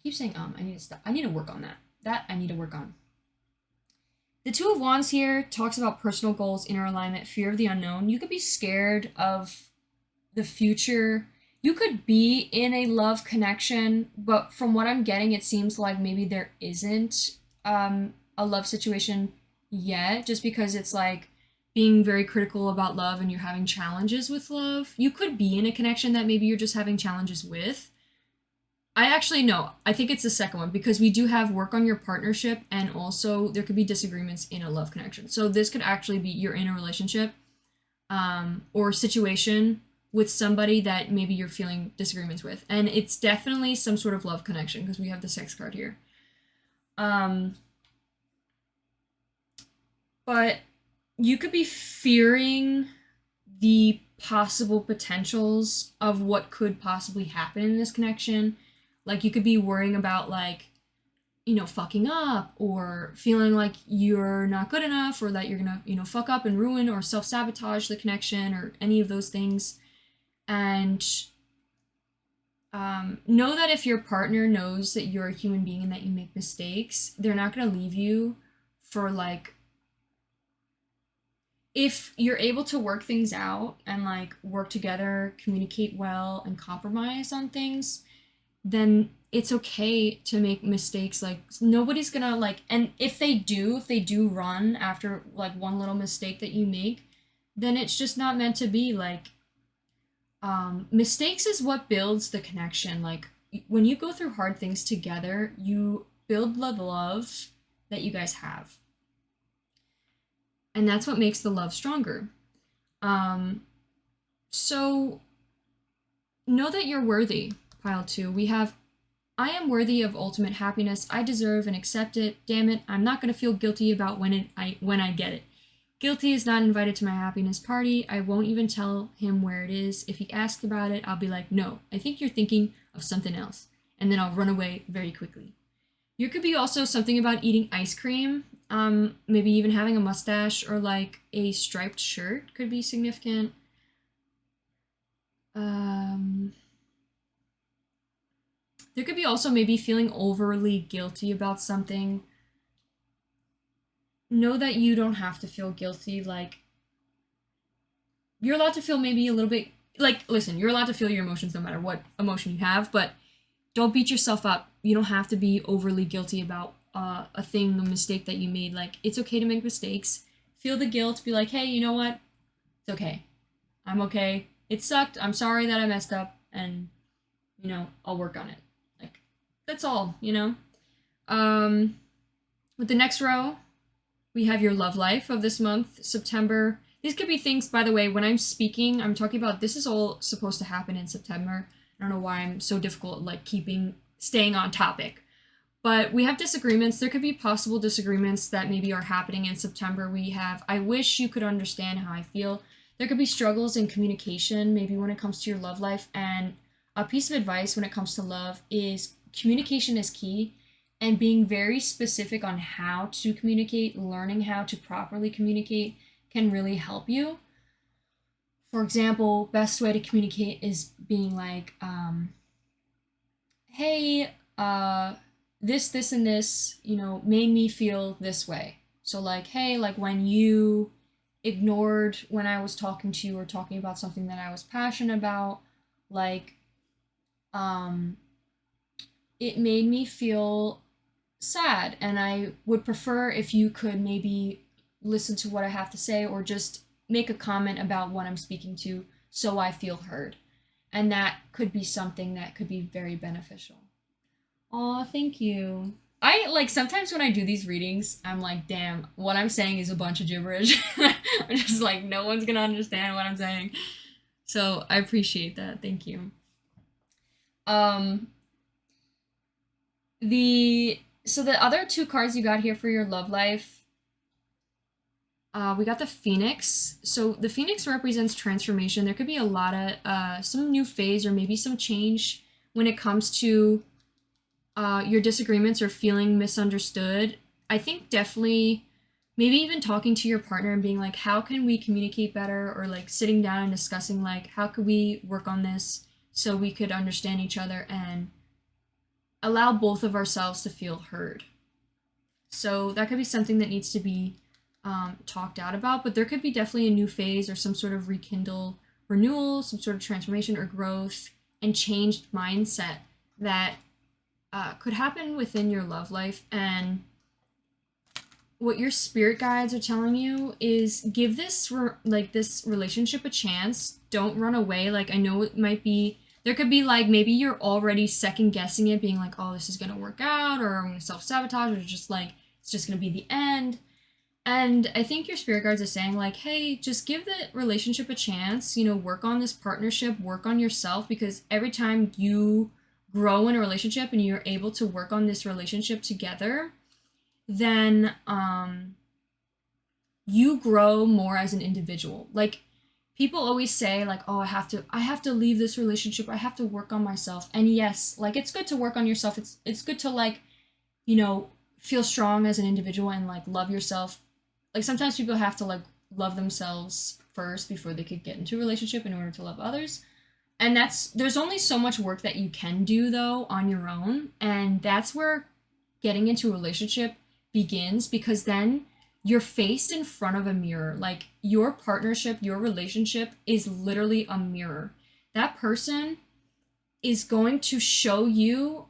keep saying I need to stop. I need to work on that. That I need to work on. The Two of Wands here talks about personal goals, inner alignment, fear of the unknown. You could be scared of the future. You could be in a love connection, but from what I'm getting, it seems like maybe there isn't a love situation yet, just because it's like being very critical about love and you're having challenges with love. You could be in a connection that maybe you're just having challenges with. I actually know. I think it's the second one because we do have work on your partnership and also there could be disagreements in a love connection. So this could actually be you're in a relationship or situation with somebody that maybe you're feeling disagreements with. And it's definitely some sort of love connection because we have the sex card here. But you could be fearing the possible potentials of what could possibly happen in this connection. Like you could be worrying about like, you know, fucking up or feeling like you're not good enough or that you're gonna, you know, fuck up and ruin or self-sabotage the connection or any of those things. And know that if your partner knows that you're a human being and that you make mistakes, they're not gonna leave you for like, if you're able to work things out and like work together, communicate well, and compromise on things, then it's okay to make mistakes. Like nobody's gonna like, and if they do run after like one little mistake that you make, then it's just not meant to be. Like mistakes is what builds the connection. Like when you go through hard things together, you build the love that you guys have. And that's what makes the love stronger. So know that you're worthy. Pile 2. We have, I am worthy of ultimate happiness. I deserve and accept it. Damn it, I'm not going to feel guilty about when I get it. Guilty is not invited to my happiness party. I won't even tell him where it is. If he asks about it, I'll be like, no, I think you're thinking of something else. And then I'll run away very quickly. There could be also something about eating ice cream. Maybe even having a mustache or like a striped shirt could be significant. There could be also maybe feeling overly guilty about something. Know that you don't have to feel guilty. Like, you're allowed to feel maybe a little bit, like, listen, you're allowed to feel your emotions no matter what emotion you have, but don't beat yourself up. You don't have to be overly guilty about a thing, a mistake that you made. Like, it's okay to make mistakes. Feel the guilt. Be like, hey, you know what? It's okay. I'm okay. It sucked. I'm sorry that I messed up. And, you know, I'll work on it. Like, that's all, you know? With the next row, we have your love life of this month, September. These could be things, by the way, when I'm speaking, I'm talking about this is all supposed to happen in September. I don't know why I'm so difficult, like, staying on topic. But we have disagreements. There could be possible disagreements that maybe are happening in September. We have, I wish you could understand how I feel. There could be struggles in communication, maybe when it comes to your love life. And a piece of advice when it comes to love is communication is key, and being very specific on how to communicate, learning how to properly communicate can really help you. For example, best way to communicate is being like, hey, this, and this, made me feel this way. So, like, hey, like when you ignored when I was talking to you or talking about something that I was passionate about, like, um, it made me feel sad, and I would prefer if you could maybe listen to what I have to say or just make a comment about what I'm speaking to so I feel heard. And that could be something that could be very beneficial. Aw, thank you. I like sometimes when I do these readings, I'm like, damn, what I'm saying is a bunch of gibberish. I'm just like, no one's gonna understand what I'm saying. So I appreciate that. Thank you. Um, the other two cards you got here for your love life, we got the Phoenix. So the Phoenix represents transformation. There could be a lot of some new phase or maybe some change when it comes to your disagreements or feeling misunderstood. I think definitely maybe even talking to your partner and being like, how can we communicate better, or like sitting down and discussing like how could we work on this so we could understand each other and allow both of ourselves to feel heard. So that could be something that needs to be talked out about, but there could be definitely a new phase or some sort of renewal, some sort of transformation or growth and changed mindset that could happen within your love life. And what your spirit guides are telling you is give this this relationship a chance. Don't run away. Like, I know it might be, there could be like maybe you're already second guessing it, being like, oh, this is gonna work out, or I'm gonna self-sabotage, or just like it's just gonna be the end. And I think your spirit guides are saying like, hey, just give the relationship a chance, work on this partnership, work on yourself, because every time you grow in a relationship and you're able to work on this relationship together, then you grow more as an individual. Like, people always say like, oh, I have to leave this relationship, I have to work on myself. And yes, like, it's good to work on yourself. It's good to like, feel strong as an individual and like love yourself. Like, sometimes people have to like love themselves first before they could get into a relationship in order to love others. And there's only so much work that you can do though on your own, and that's where getting into a relationship begins, because then you're faced in front of a mirror. Like, your partnership, your relationship is literally a mirror. That person is going to show you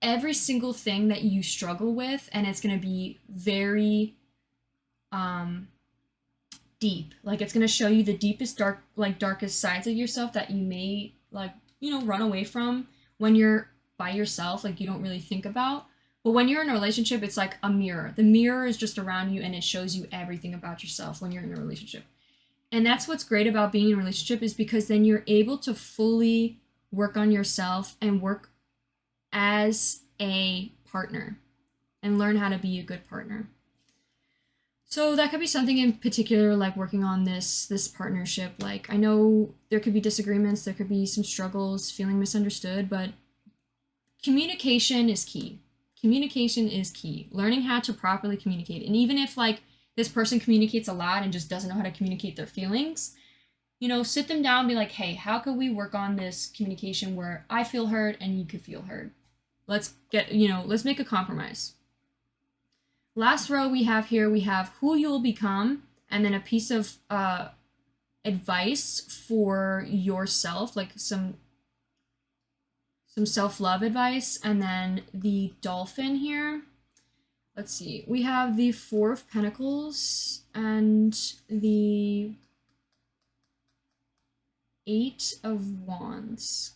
every single thing that you struggle with, and it's going to be very deep. Like, it's going to show you the deepest darkest sides of yourself that you may run away from when you're by yourself, like you don't really think about. But when you're in a relationship, it's like a mirror. The mirror is just around you and it shows you everything about yourself when you're in a relationship. And that's what's great about being in a relationship, is because then you're able to fully work on yourself and work as a partner and learn how to be a good partner. So that could be something in particular, like working on this partnership. Like, I know there could be disagreements, there could be some struggles, feeling misunderstood, but communication is key. Communication is key. Learning how to properly communicate. And even if like this person communicates a lot and just doesn't know how to communicate their feelings, sit them down and be like, hey, how could we work on this communication where I feel heard and you could feel heard? Let's make a compromise. Last row we have who you'll become, and then a piece of advice for yourself, like some self-love advice, and then the dolphin here. Let's see. We have the Four of Pentacles and the Eight of Wands.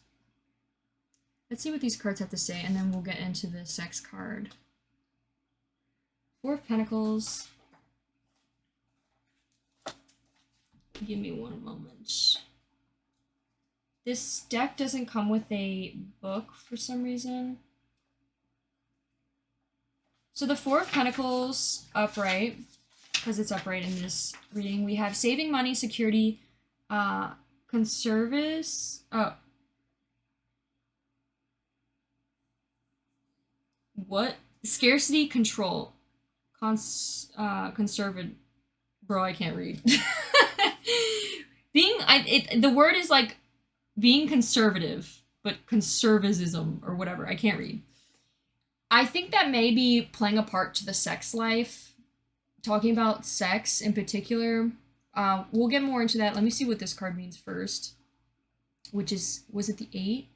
Let's see what these cards have to say, and then we'll get into the sex card. Four of Pentacles. Give me one moment. This deck doesn't come with a book for some reason. So the Four of Pentacles upright, because it's upright in this reading, we have saving money, security, conservative, What? Scarcity control. Conservative. Bro, I can't read. The word is like being conservative, but conservatism or whatever. I can't read. I think that may be playing a part to the sex life. Talking about sex in particular. We'll get more into that. Let me see what this card means first. Which is, was it the 8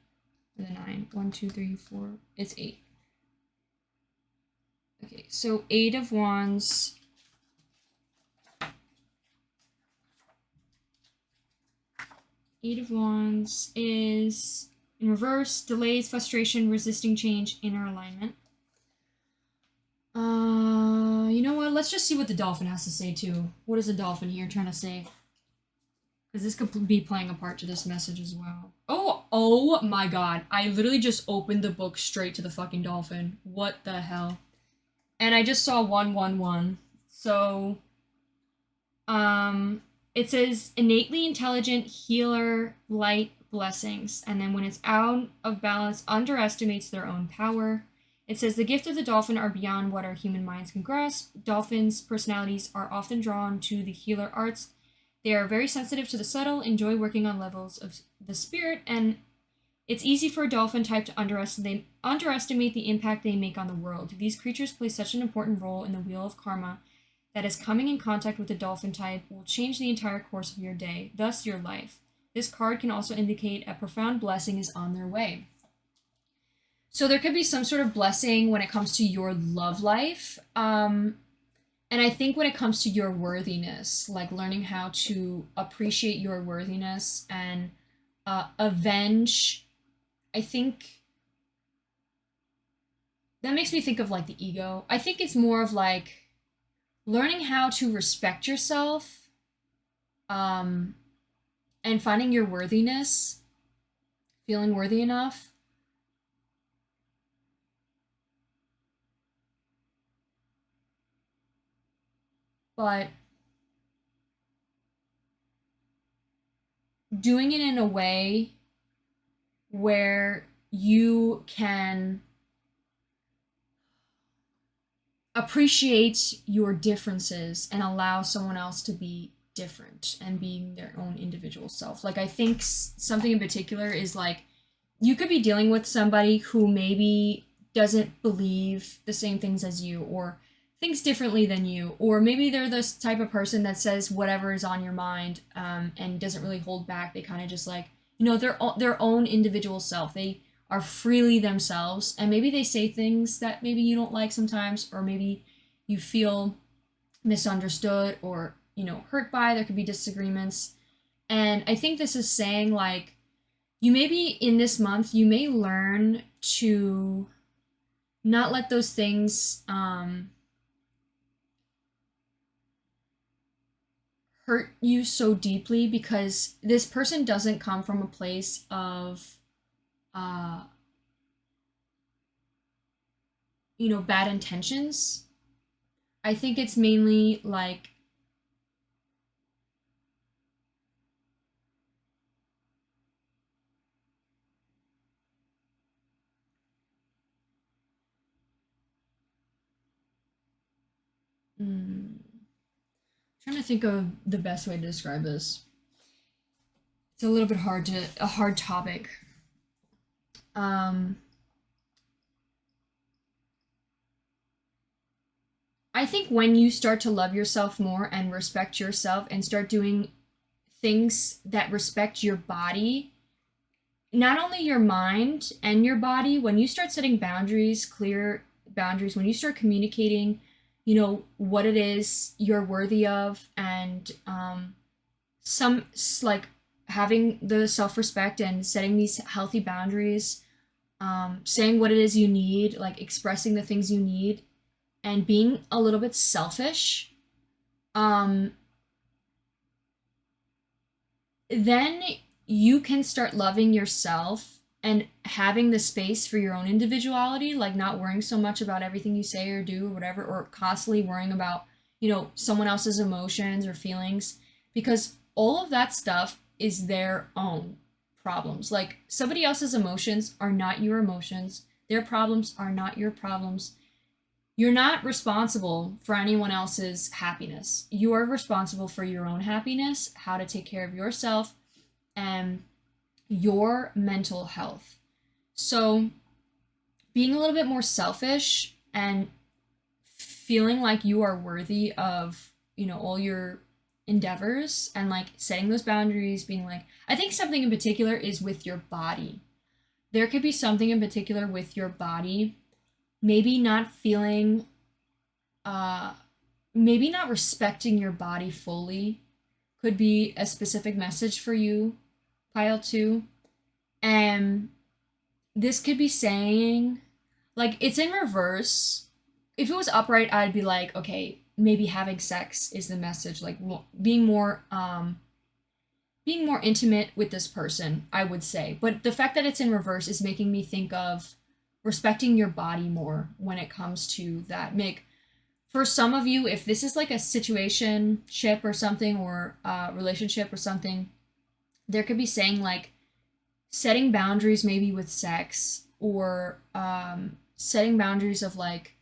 or the 9? 1, 2, 3, 4. It's 8. Okay, so 8 of Wands. Eight of Wands is in reverse, delays, frustration, resisting change, inner alignment. You know what? Let's just see what the dolphin has to say too. What is the dolphin here trying to say? Because this could be playing a part to this message as well. Oh my god. I literally just opened the book straight to the fucking dolphin. What the hell? And I just saw 111. So, it says innately intelligent, healer, light, blessings. And then when it's out of balance, underestimates their own power. It says the gift of the dolphin are beyond what our human minds can grasp. Dolphins' personalities are often drawn to the healer arts. They are very sensitive to the subtle, enjoy working on levels of the spirit, and it's easy for a dolphin type to underestimate the impact they make on the world. These creatures play such an important role in the wheel of karma that as coming in contact with the dolphin type will change the entire course of your day, thus your life. This card can also indicate a profound blessing is on their way. So there could be some sort of blessing when it comes to your love life. And I think when it comes to your worthiness, like learning how to appreciate your worthiness and avenge, I think that makes me think of like the ego. I think it's more of like learning how to respect yourself, and finding your worthiness, feeling worthy enough. But doing it in a way where you can appreciate your differences and allow someone else to be different and being their own individual self. Like, I think something in particular is like, you could be dealing with somebody who maybe doesn't believe the same things as you or thinks differently than you, or maybe they're this type of person that says whatever is on your mind, and doesn't really hold back. They kind of just like, their own individual self. They are freely themselves, and maybe they say things that maybe you don't like sometimes, or maybe you feel misunderstood or, hurt by. There could be disagreements. And I think this is saying like, you maybe in this month, you may learn to not let those things, hurt you so deeply, because this person doesn't come from a place of bad intentions. I think it's mainly like trying to think of the best way to describe this. It's a little bit a hard topic. I think when you start to love yourself more and respect yourself and start doing things that respect your body, not only your mind and your body, when you start setting boundaries, clear boundaries, when you start communicating, what it is you're worthy of, and some like having the self-respect and setting these healthy boundaries, saying what it is you need, like expressing the things you need, and being a little bit selfish, then you can start loving yourself and having the space for your own individuality, like not worrying so much about everything you say or do or whatever, or constantly worrying about, someone else's emotions or feelings, because all of that stuff is their own problems. Like, somebody else's emotions are not your emotions. Their problems are not your problems. You're not responsible for anyone else's happiness. You are responsible for your own happiness, how to take care of yourself, and your mental health. So, being a little bit more selfish and feeling like you are worthy of, all your endeavors, and like setting those boundaries, being like, I think something in particular is with your body. There could be something in particular with your body, maybe not feeling, maybe not respecting your body fully could be a specific message for you, pile 2. And this could be saying, like, it's in reverse. If it was upright, I'd be like, okay, maybe having sex is the message, like being more intimate with this person, I would say. But the fact that it's in reverse is making me think of respecting your body more when it comes to that. Make, for some of you, if this is like a situationship or something, or a relationship or something, there could be saying like setting boundaries maybe with sex, or setting boundaries of like,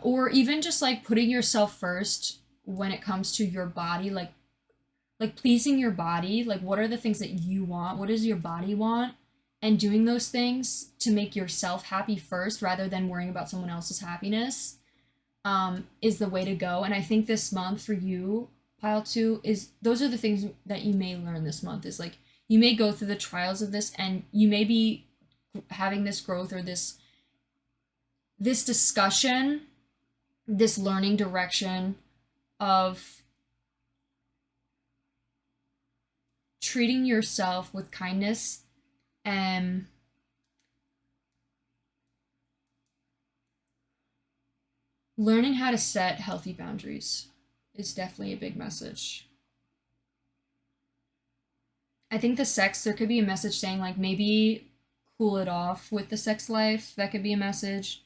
or even just like putting yourself first when it comes to your body, like pleasing your body, like what are the things that you want, what does your body want, and doing those things to make yourself happy first rather than worrying about someone else's happiness, is the way to go. And I think this month for you, pile 2, is those are the things that you may learn this month, is like you may go through the trials of this, and you may be having this growth, or this discussion, this learning direction of treating yourself with kindness, and learning how to set healthy boundaries is definitely a big message. I think the sex, there could be a message saying like maybe cool it off with the sex life. That could be a message.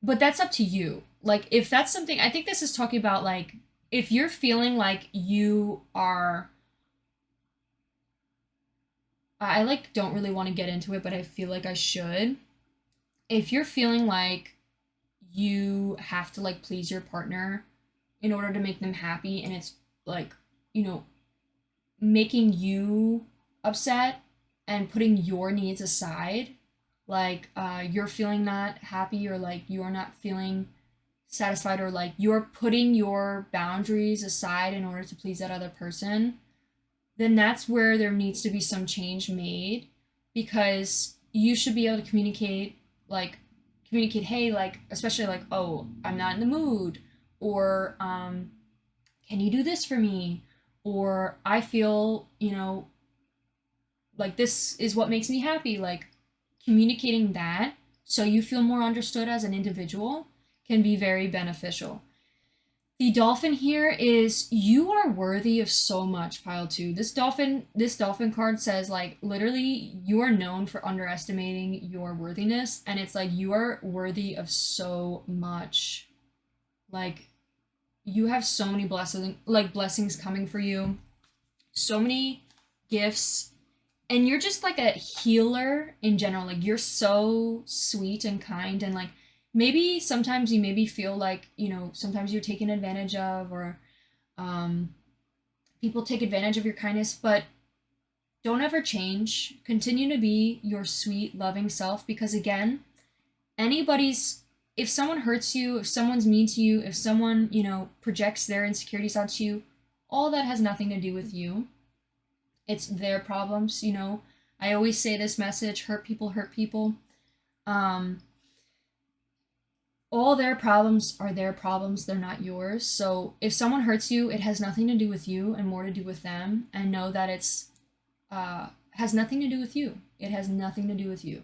But that's up to you. Like if that's something, I think this is talking about like if you're feeling like you are, I like don't really want to get into it, but I feel like I should. If you're feeling like you have to like please your partner in order to make them happy, and it's like, making you upset and putting your needs aside, like you're feeling not happy, or like you're not feeling satisfied, or like you're putting your boundaries aside in order to please that other person, then that's where there needs to be some change made, because you should be able to communicate, hey, like, especially like, oh, I'm not in the mood, or can you do this for me, or I feel, like this is what makes me happy, like communicating that so you feel more understood as an individual can be very beneficial. The dolphin here is you are worthy of so much, pile 2. This dolphin card says like literally you are known for underestimating your worthiness, and it's like you are worthy of so much. Like you have so many blessings coming for you. So many gifts, and you're just like a healer in general. Like you're so sweet and kind, and like maybe sometimes you maybe feel like, sometimes you're taken advantage of, or people take advantage of your kindness, but don't ever change. Continue to be your sweet, loving self, because again, if someone hurts you, if someone's mean to you, if someone, projects their insecurities onto you, all that has nothing to do with you. It's their problems, I always say this message, hurt people hurt people. All their problems are their problems, they're not yours. So if someone hurts you, it has nothing to do with you and more to do with them. And know that it's has nothing to do with you. It has nothing to do with you.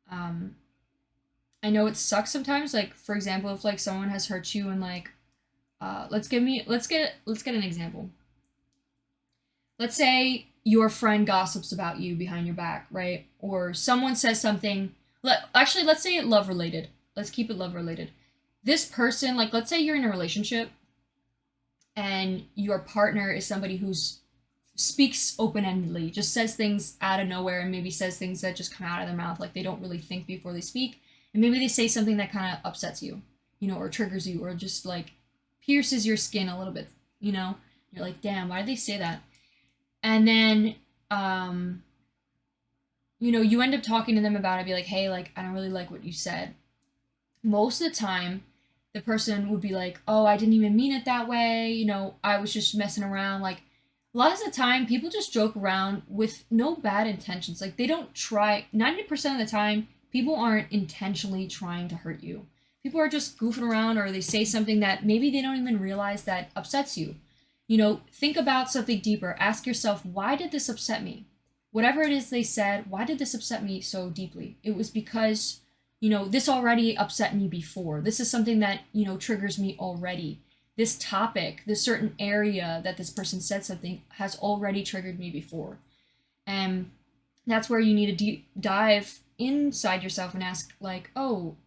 I know it sucks sometimes, like for example, if like someone has hurt you, and like let's get an example. Let's say your friend gossips about you behind your back, right? Or someone says something, let's say it love related. Let's keep it love related. This person, like let's say you're in a relationship and your partner is somebody who's speaks open-endedly, just says things out of nowhere, and maybe says things that just come out of their mouth, like they don't really think before they speak, and maybe they say something that kind of upsets you, you know, or triggers you, or just like pierces your skin a little bit, you know. You're like, damn, why did they say that? And then you know, you end up talking to them about it, be like, hey, like, I don't really like what you said. Most of the time, the person would be like, oh, I didn't even mean it that way, you know, I was just messing around. Like, a lot of the time, people just joke around with no bad intentions. Like, they don't try, 90% of the time, people aren't intentionally trying to hurt you. People are just goofing around, or they say something that maybe they don't even realize that upsets you. You know, think about something deeper. Ask yourself, why did this upset me? Whatever it is they said, why did this upset me so deeply? It was because, you know, this already upset me before. This is something that, you know, triggers me already. This topic, this certain area that this person said something has already triggered me before. And that's where you need to dive inside yourself and ask, like, oh,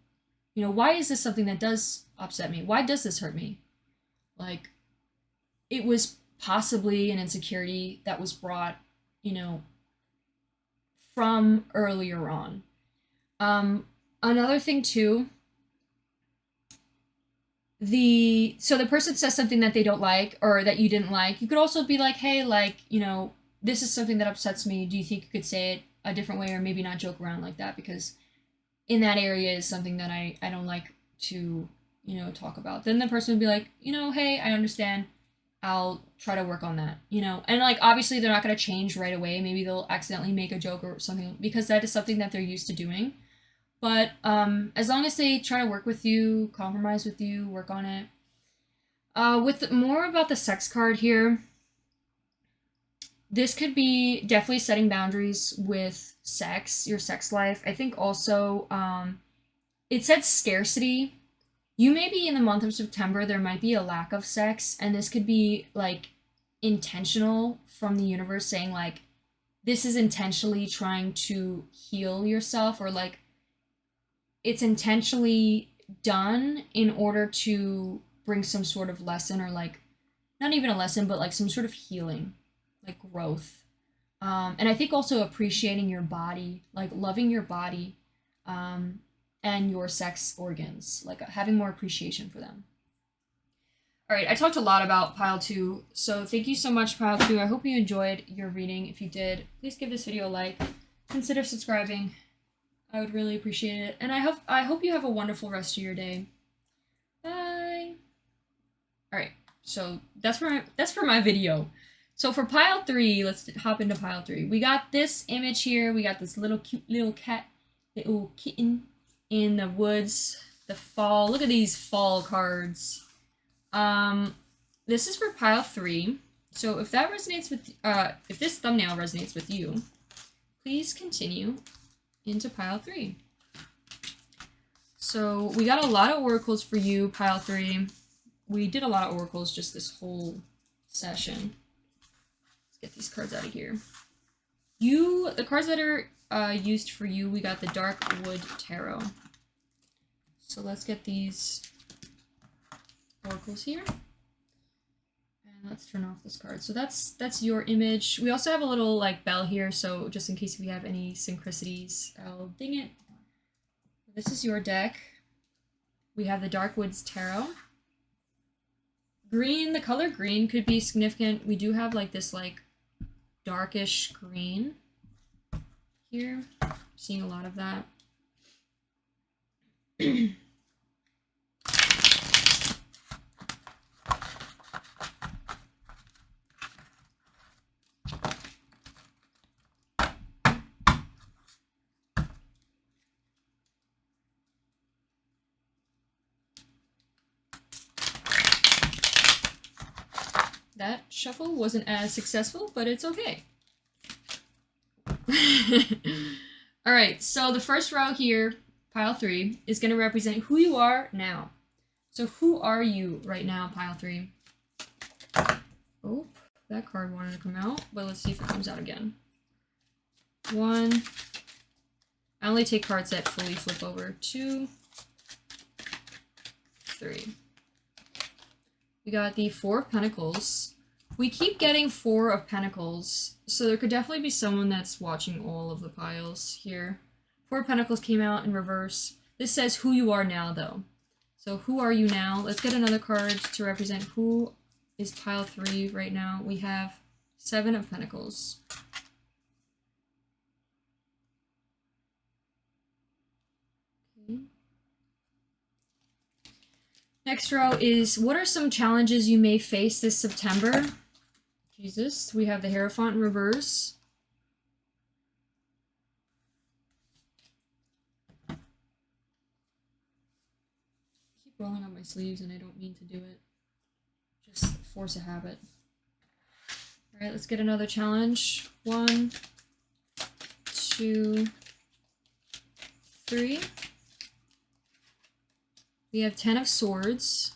you know, why is this something that does upset me? Why does this hurt me? Like, it was possibly an insecurity that was brought, you know, from earlier on. Another thing too, so the person says something that they don't like or that you didn't like. You could also be like, hey, like, you know, this is something that upsets me. Do you think you could say it a different way, or maybe not joke around like that, because in that area is something that I don't like to, you know, talk about. Then the person would be like, you know, hey, I understand. I'll try to work on that, you know. And like, obviously they're not going to change right away. Maybe they'll accidentally make a joke or something, because that is something that they're used to doing. But as long as they try to work with you, compromise with you, work on it. With more about the sex card here, this could be definitely setting boundaries with sex, your sex life. I think also it said scarcity. You may be in the month of September, there might be a lack of sex, and this could be like intentional from the universe saying, like, this is intentionally trying to heal yourself, or like it's intentionally done in order to bring some sort of lesson, or like not even a lesson, but like some sort of healing, like growth. And I think also appreciating your body, like loving your body. And your sex organs, like having more appreciation for them. All right, I talked a lot about pile 2, so thank you so much, pile 2. I hope you enjoyed your reading. If you did, please give this video a like. Consider subscribing. I would really appreciate it. And I hope you have a wonderful rest of your day. Bye. All right, so that's for my video. So for pile 3, let's hop into pile 3. We got this image here. We got this little cute little cat, little kitten in the woods, the fall. Look at these fall cards. This is for pile 3. So if that resonates with, if this thumbnail resonates with you, please continue into pile 3. So we got a lot of oracles for you, pile 3. We did a lot of oracles just this whole session. Let's get these cards out of here. The cards that are used for you, we got the Dark Wood Tarot. So let's get these oracles here. And let's turn off this card. So that's your image. We also have a little like bell here, so just in case we have any synchronicities, I'll ding it. This is your deck. We have the Dark Woods Tarot. Green, the color green could be significant. We do have like this like darkish green here. Seeing a lot of that. That shuffle wasn't as successful, but it's okay. Alright, so the first row here, pile 3, is going to represent who you are now. So who are you right now, pile 3? Oh, that card wanted to come out, but let's see if it comes out again. 1. I only take cards that fully flip over. 2. 3. We got the Four of Pentacles. We keep getting 4 of Pentacles, so there could definitely be someone that's watching all of the piles here. 4 of Pentacles came out in reverse. This says who you are now, though. So who are you now? Let's get another card to represent who is pile 3 right now. We have 7 of Pentacles. Okay. Next row is, what are some challenges you may face this September? Jesus, we have the Hierophant in reverse. I keep rolling up my sleeves and I don't mean to do it. Just force a habit. Alright, let's get another challenge. 1, 2, 3. We have 10 of Swords.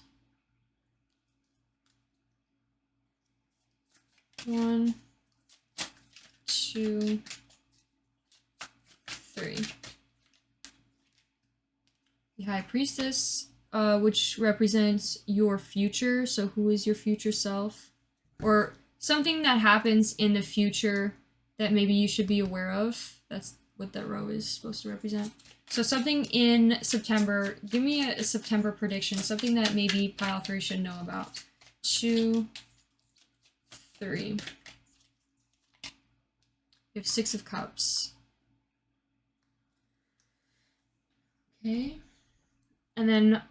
1, 2, 3. The High Priestess, which represents your future. So who is your future self? Or something that happens in the future that maybe you should be aware of. That's what that row is supposed to represent. So something in September. Give me a September prediction. Something that maybe pile 3 should know about. 2, 3. We have 6 of Cups. Okay. And then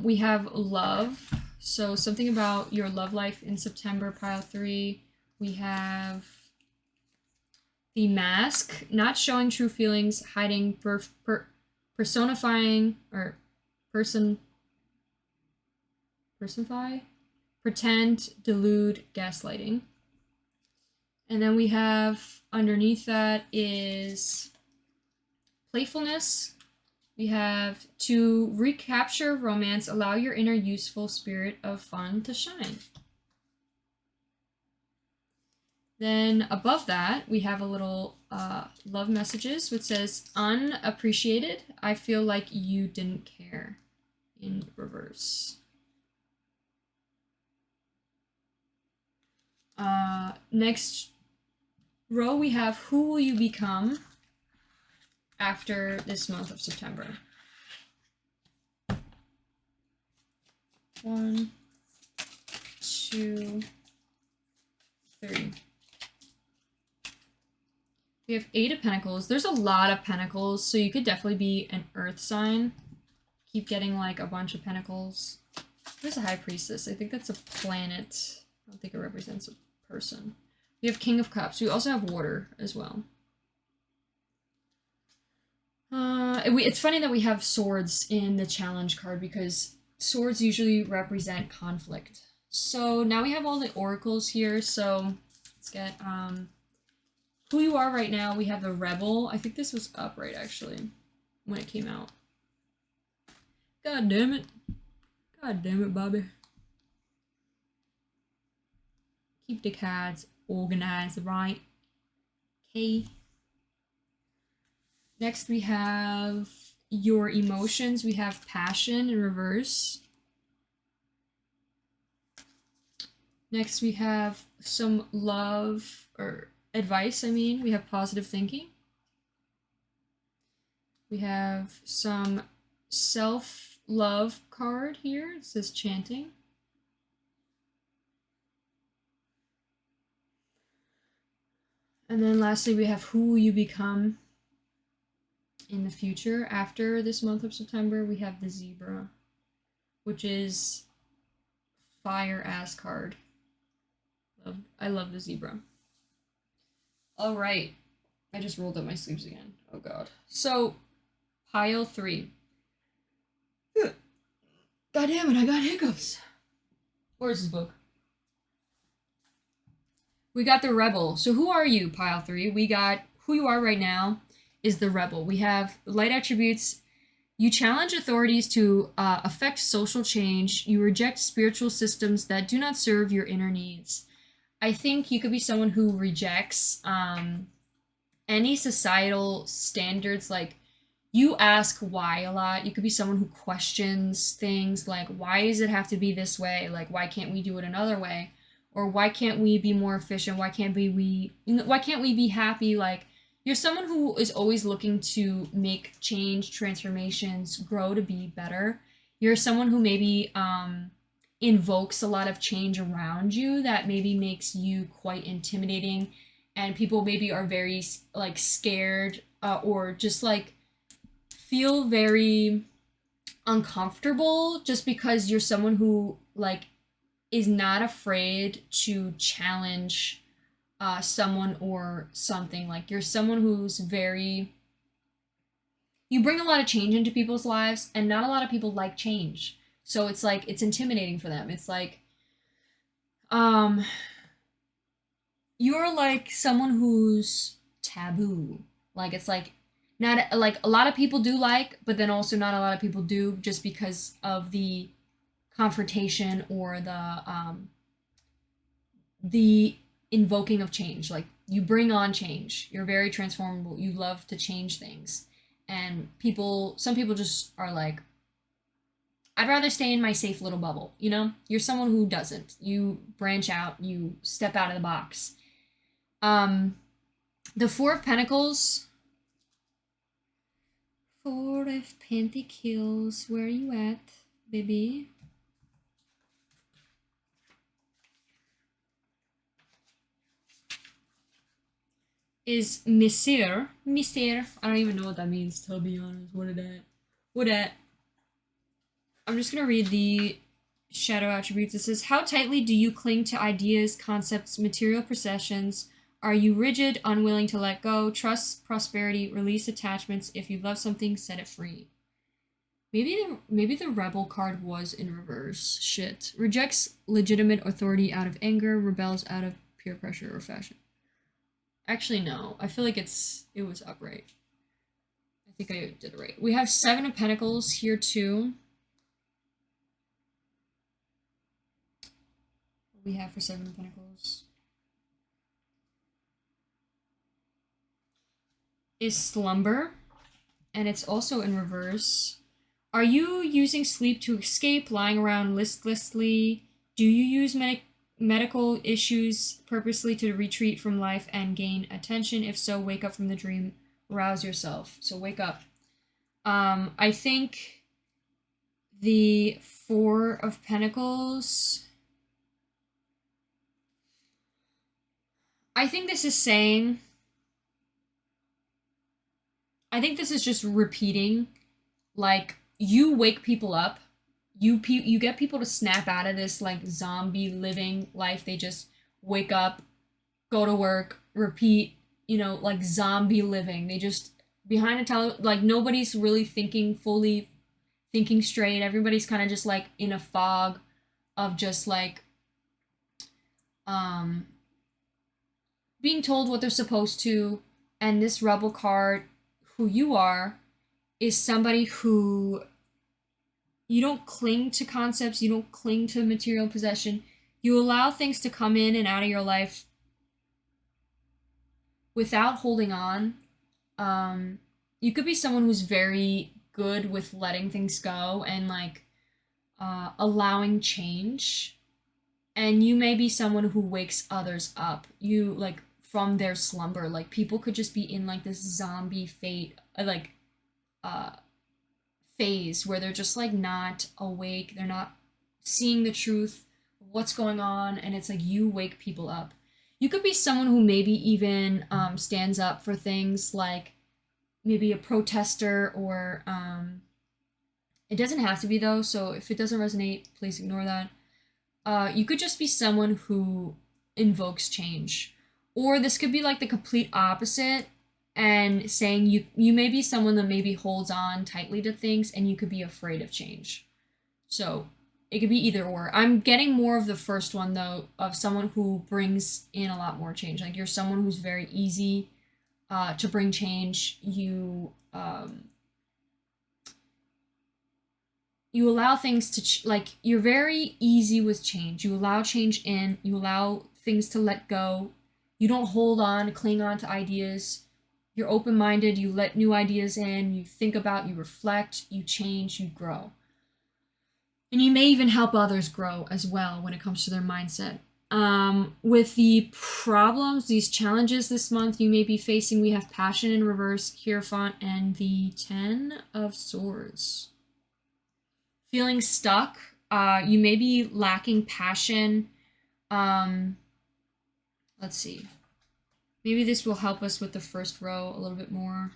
we have love. So something about your love life in September, pile 3. We have the Mask, not showing true feelings, hiding, personifying, or personify, pretend, delude, gaslighting. And then we have underneath that is playfulness. We have to recapture romance, allow your inner useful spirit of fun to shine. Then above that, we have a little love messages, which says, unappreciated, I feel like you didn't care, in reverse. Next row, we have who will you become after this month of September. 1, 2, 3. We have 8 of Pentacles. There's a lot of Pentacles, so you could definitely be an Earth sign. Keep getting like a bunch of Pentacles. There's a High Priestess. I think that's a planet. I don't think it represents a person. We have King of Cups. We also have water as well. It's funny that we have swords in the challenge card because swords usually represent conflict. So now we have all the oracles here. So let's get who you are right now. We have the Rebel. I think this was upright actually when it came out. God damn it. God damn it, Bobby. Keep the cards organized, right? Okay. Next we have your emotions. We have passion in reverse. Next we have some love, or advice, I mean. We have positive thinking. We have some self-love card here. It says chanting. And then lastly, we have who will you become in the future after this month of September. We have the Zebra, which is fire-ass card. I love the Zebra. All right. I just rolled up my sleeves again. Oh, God. So, pile 3. God damn it, I got hiccups. Where's this book? We got the Rebel. So who are you, pile 3? We got who you are right now is the Rebel. We have light attributes. You challenge authorities to affect social change. You reject spiritual systems that do not serve your inner needs. I think you could be someone who rejects any societal standards. Like, you ask why a lot. You could be someone who questions things like, why does it have to be this way? Like, why can't we do it another way? or why can't we be more efficient? Why can't we be happy? Like, you're someone who is always looking to make change, transformations, grow to be better. You're someone who maybe invokes a lot of change around you that maybe makes you quite intimidating, and people maybe are very like scared, or just like feel very uncomfortable just because you're someone who like is not afraid to challenge someone or something. Like, you're someone who's very, you bring a lot of change into people's lives, and not a lot of people like change, so it's like it's intimidating for them. It's like um you're like someone who's taboo. Like, it's like not like a lot of people do like, but then also not a lot of people do, just because of the confrontation or the invoking of change. Like, you bring on change. You're very transformable. You love to change things. And some people just are like, I'd rather stay in my safe little bubble, you know? You're someone who doesn't. You branch out, you step out of the box. Um the Four of Pentacles. Four of Pentacles, where are you at, baby? Is Monsieur. Monsieur. I don't even know what that means, to be honest. What that? What that? I'm just gonna read the shadow attributes. It says, how tightly do you cling to ideas, concepts, material possessions? Are you rigid, unwilling to let go? Trust prosperity, release attachments. If you love something, set it free. Maybe the rebel card was in reverse. Shit. Rejects legitimate authority out of anger, rebels out of peer pressure or fashion. Actually, no. I feel like it was upright. I think I did it right. We have Seven of Pentacles here too. What do we have for Seven of Pentacles? Is slumber, and it's also in reverse. Are you using sleep to escape, lying around listlessly? Do you use medical issues purposely to retreat from life and gain attention? If so, wake up from the dream, rouse yourself. So wake up. I think the Four of Pentacles, I think this is saying, I think this is just repeating, like, you wake people up. You get people to snap out of this like zombie living life. They just wake up, go to work, repeat, like zombie living. They just behind a like nobody's really fully thinking straight. Everybody's kind of just like in a fog of just like being told what they're supposed to. And this rebel card, who you are, is somebody who, you don't cling to concepts, you don't cling to material possession. You allow things to come in and out of your life without holding on. You could be someone who's very good with letting things go and like allowing change. And you may be someone who wakes others up. You like from their slumber. Like, people could just be in like this zombie phase where they're just like not awake, they're not seeing the truth of what's going on, and it's like you wake people up. You could be someone who maybe even stands up for things, like maybe a protester, or it doesn't have to be though, so if it doesn't resonate, please ignore that. You could just be someone who invokes change, or this could be like the complete opposite, and saying you may be someone that maybe holds on tightly to things, and you could be afraid of change. So it could be either or. I'm getting more of the first one though, of someone who brings in a lot more change. Like, you're someone who's very easy to bring change. You allow things to like, you're very easy with change. You allow change in, you allow things to let go. You don't hold on, cling on to ideas. You're open-minded, you let new ideas in, you think about, you reflect, you change, you grow. And you may even help others grow as well when it comes to their mindset. With the problems, these challenges this month you may be facing, we have Passion in reverse, Hierophant, and the Ten of Swords. Feeling stuck. You may be lacking passion. Let's see. Maybe this will help us with the first row a little bit more.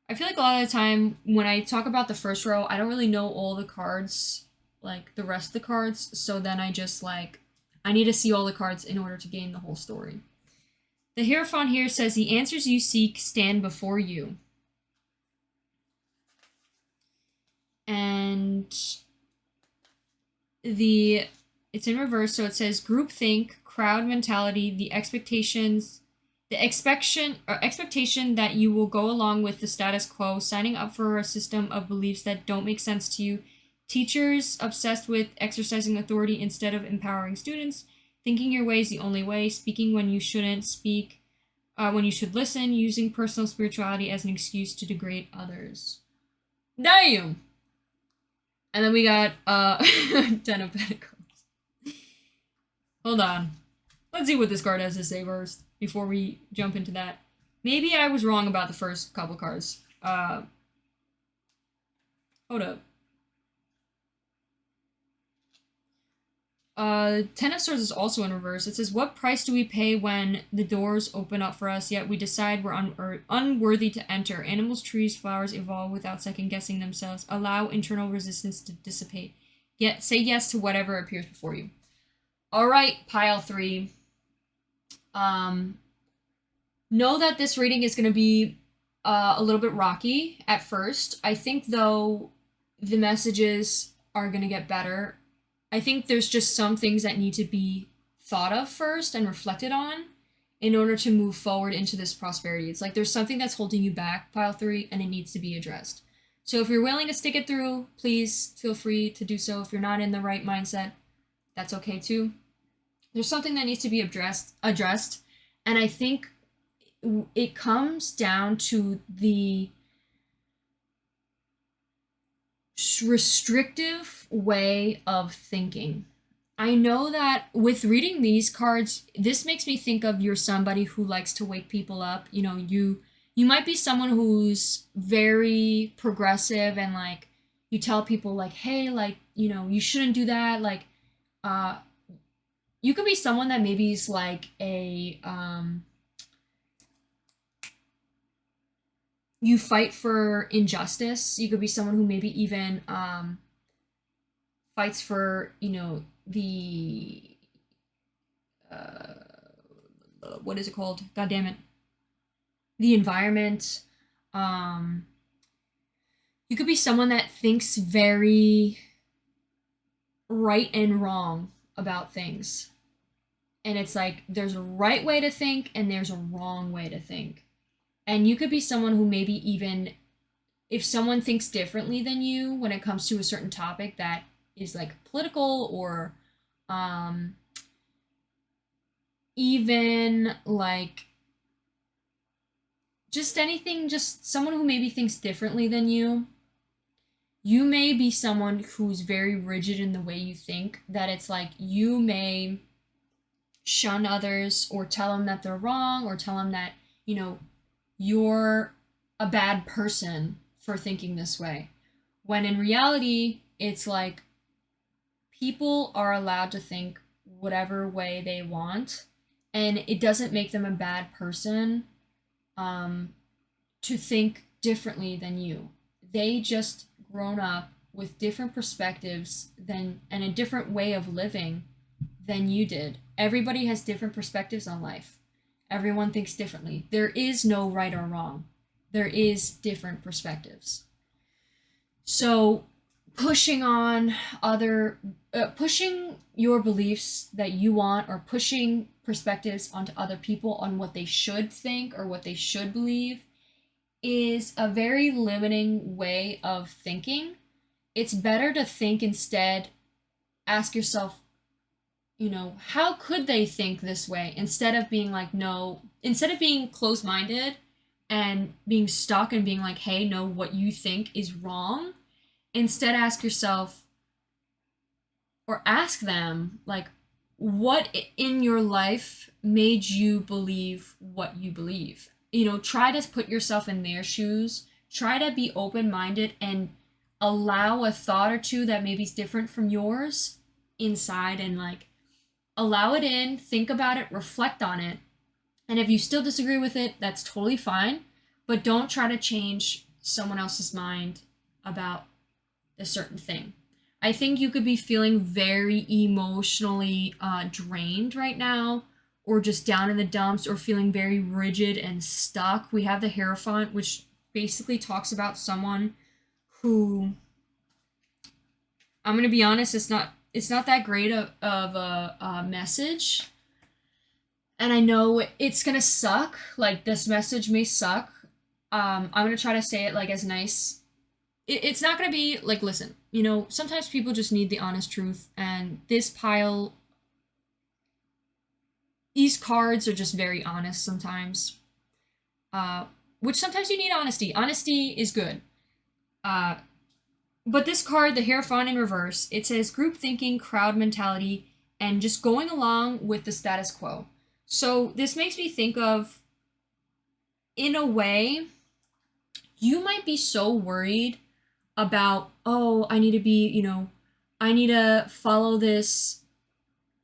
I feel like a lot of the time when I talk about the first row, I don't really know all the cards, like the rest of the cards, so then I just like, I need to see all the cards in order to gain the whole story. The Hierophant here says, the answers you seek stand before you. And it's in reverse, so it says groupthink, crowd mentality, the expectation that you will go along with the status quo, signing up for a system of beliefs that don't make sense to you, teachers obsessed with exercising authority instead of empowering students, thinking your way is the only way, speaking when you shouldn't speak, when you should listen, using personal spirituality as an excuse to degrade others. Damn! And then we got Ten of Pentacles. Hold on. Let's see what this card has to say first before we jump into that. Maybe I was wrong about the first couple cards. Hold up. Ten of Swords is also in reverse. It says, what price do we pay when the doors open up for us, yet we decide we're unworthy to enter? Animals, trees, flowers evolve without second-guessing themselves. Allow internal resistance to dissipate. Yet say yes to whatever appears before you. All right, pile 3. Know that this reading is going to be a little bit rocky at first. I think, though, the messages are going to get better. I think there's just some things that need to be thought of first and reflected on in order to move forward into this prosperity. It's like there's something that's holding you back, pile 3, and it needs to be addressed. So if you're willing to stick it through, please feel free to do so. If you're not in the right mindset, that's okay too. There's something that needs to be addressed, and I think it comes down to the restrictive way of thinking. I know that with reading these cards, this makes me think of you're somebody who likes to wake people up. You know, you might be someone who's very progressive and like you tell people like, hey, like, you know, you shouldn't do that. Like, you could be someone that maybe is like a, you fight for injustice. You could be someone who maybe even fights for, you know, the what is it called? God damn it. The environment. You could be someone that thinks very right and wrong about things. And it's like there's a right way to think and there's a wrong way to think. And you could be someone who maybe even, if someone thinks differently than you when it comes to a certain topic that is like political or even like just anything, just someone who maybe thinks differently than you, you may be someone who's very rigid in the way you think, that it's like you may shun others or tell them that they're wrong or tell them that, you know, you're a bad person for thinking this way. When in reality, it's like people are allowed to think whatever way they want, and it doesn't make them a bad person to think differently than you. They just grown up with different perspectives and a different way of living than you did. Everybody has different perspectives on life. Everyone thinks differently. There is no right or wrong. There is different perspectives. So pushing on pushing your beliefs that you want, or pushing perspectives onto other people on what they should think or what they should believe, is a very limiting way of thinking. It's better to think instead, ask yourself, you know, how could they think this way? Instead of being like, no, instead of being closed-minded and being stuck and being like, hey, no, what you think is wrong. Instead, ask yourself, or ask them, like, what in your life made you believe what you believe? Try to put yourself in their shoes. Try to be open minded and allow a thought or two that maybe is different from yours inside, and like allow it in, think about it, reflect on it. And if you still disagree with it, that's totally fine. But don't try to change someone else's mind about a certain thing. I think you could be feeling very emotionally drained right now, or just down in the dumps, or feeling very rigid and stuck. We have the Hierophant, which basically talks about someone who, I'm gonna be honest, it's not that great of a message. And I know it's gonna suck. Like, this message may suck. I'm gonna try to say it like as nice. It's not gonna be like, listen, sometimes people just need the honest truth, and these cards are just very honest sometimes. Which sometimes you need honesty. Honesty is good. But this card, the Hierophant in reverse, it says group thinking, crowd mentality, and just going along with the status quo. So this makes me think of, in a way, you might be so worried about, oh, I need to be, I need to follow this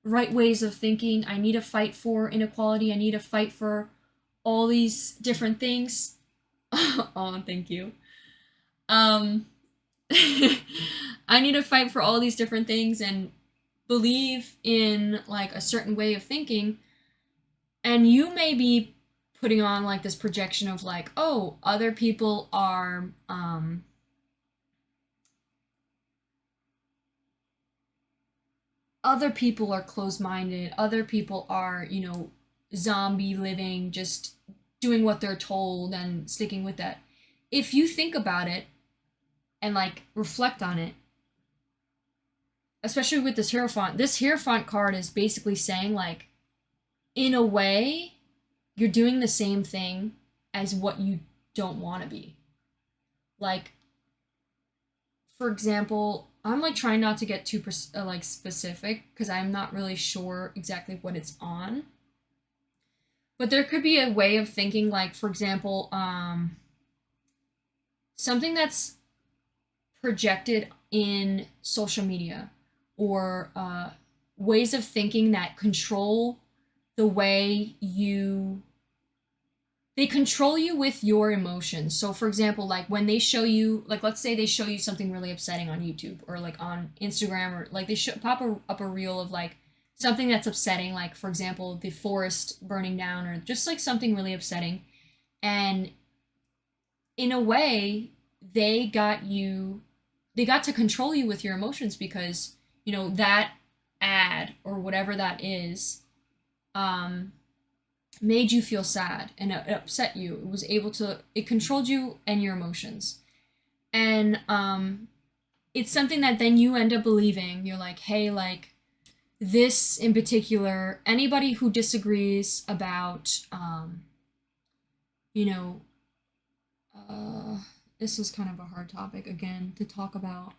right ways of thinking. I need to fight for inequality. I need to fight for all these different things. Oh, thank you. I need to fight for all these different things and believe in like a certain way of thinking. And you may be putting on like this projection of like, oh, other people are closed-minded. Other people are, zombie living, just doing what they're told and sticking with that. If you think about it and like reflect on it, especially with this Hierophant card is basically saying like, in a way, you're doing the same thing as what you don't want to be. Like, for example, I'm like trying not to get too like specific because I'm not really sure exactly what it's on. But there could be a way of thinking, like, for example, something that's projected in social media, or ways of thinking that control the way they control you with your emotions. So for example, like when they show you, like, let's say they show you something really upsetting on YouTube or like on Instagram, or like they up a reel of like something that's upsetting, like for example the forest burning down, or just like something really upsetting. And in a way, they got to control you with your emotions, because that ad or whatever that is made you feel sad, and it upset you. It controlled you and your emotions. And it's something that then you end up believing. You're like, hey, like, this in particular, anybody who disagrees about you know this is kind of a hard topic again to talk about.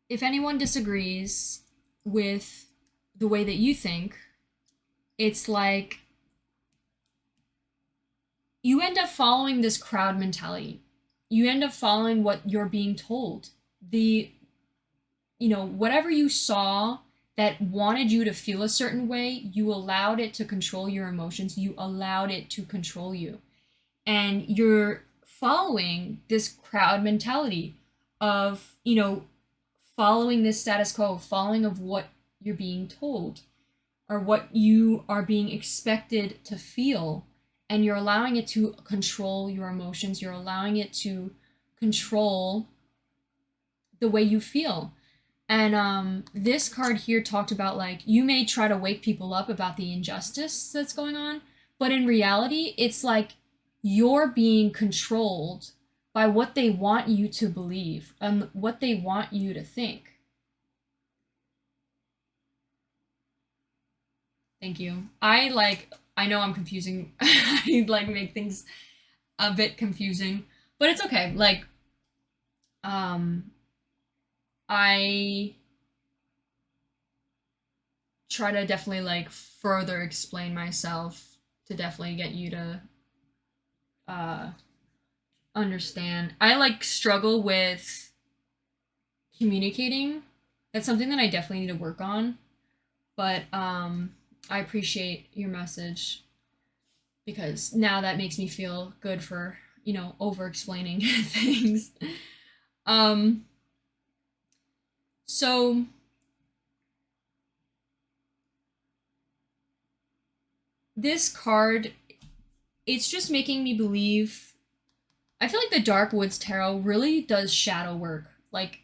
If anyone disagrees with the way that you think, it's like you end up following this crowd mentality. You end up following what you're being told. Whatever you saw that wanted you to feel a certain way, you allowed it to control your emotions. You allowed it to control you. And you're following this crowd mentality of, following this status quo, following of what you're being told, or what you are being expected to feel. And you're allowing it to control your emotions. You're allowing it to control the way you feel. And this card here talked about, like, you may try to wake people up about the injustice that's going on, but in reality, it's like you're being controlled by what they want you to believe and what they want you to think. Thank you. I know I'm confusing. I like make things a bit confusing, but it's okay. Like um I try to definitely like further explain myself to definitely get you to uh understand. I like struggle with communicating. That's something that I definitely need to work on, but I appreciate your message because now that makes me feel good for, over explaining things. Um so this card, it's just making me believe. I feel like the Dark Woods Tarot really does shadow work. Like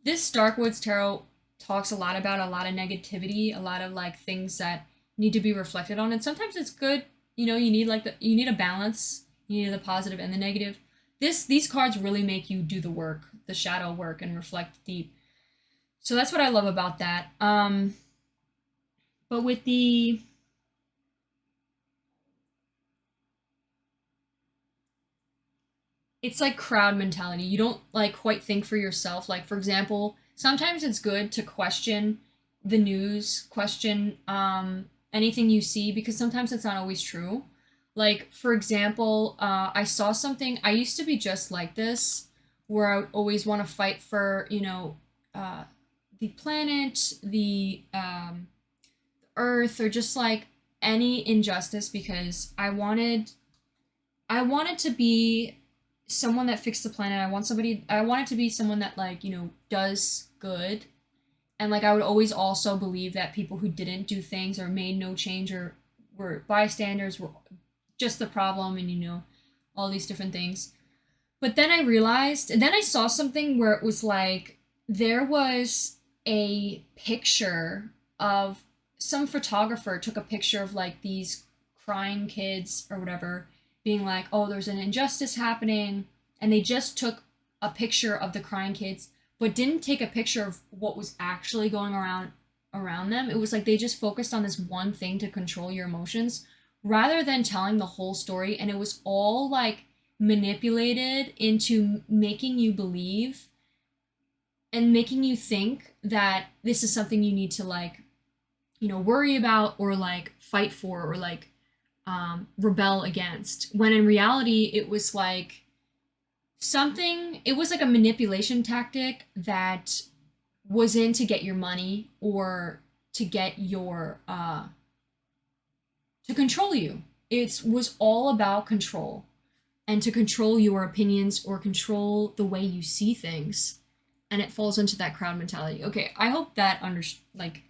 this Dark Woods Tarot talks a lot about a lot of negativity, a lot of like things that need to be reflected on, and sometimes it's good. You need a balance. You need the positive and the negative. These cards really make you do the work, the shadow work, and reflect deep. So that's what I love about that. But with the it's like crowd mentality. You don't like quite think for yourself. Like for example, sometimes it's good to question the news, question anything you see because sometimes it's not always true. Like for example, I saw something. I used to be just like this, where I would always want to fight for uh, the planet, the Earth, or just like any injustice because I wanted to be someone that fixed the planet. I wanted to be someone that like, does good. And like I would always also believe that people who didn't do things or made no change or were bystanders were just the problem and all these different things. But then I realized, and then I saw something where it was like there was a picture of some photographer took a picture of like these crying kids or whatever, being like, oh, there's an injustice happening. And they just took a picture of the crying kids, but didn't take a picture of what was actually going around them. It was like they just focused on this one thing to control your emotions rather than telling the whole story. And it was all like manipulated into making you believe and making you think that this is something you need to like, worry about or like fight for or like rebel against. When in reality, it was like it was like a manipulation tactic that was in to get your money or to get your, to control you. It was all about control and to control your opinions or control the way you see things. And it falls into that crowd mentality. Okay, I hope I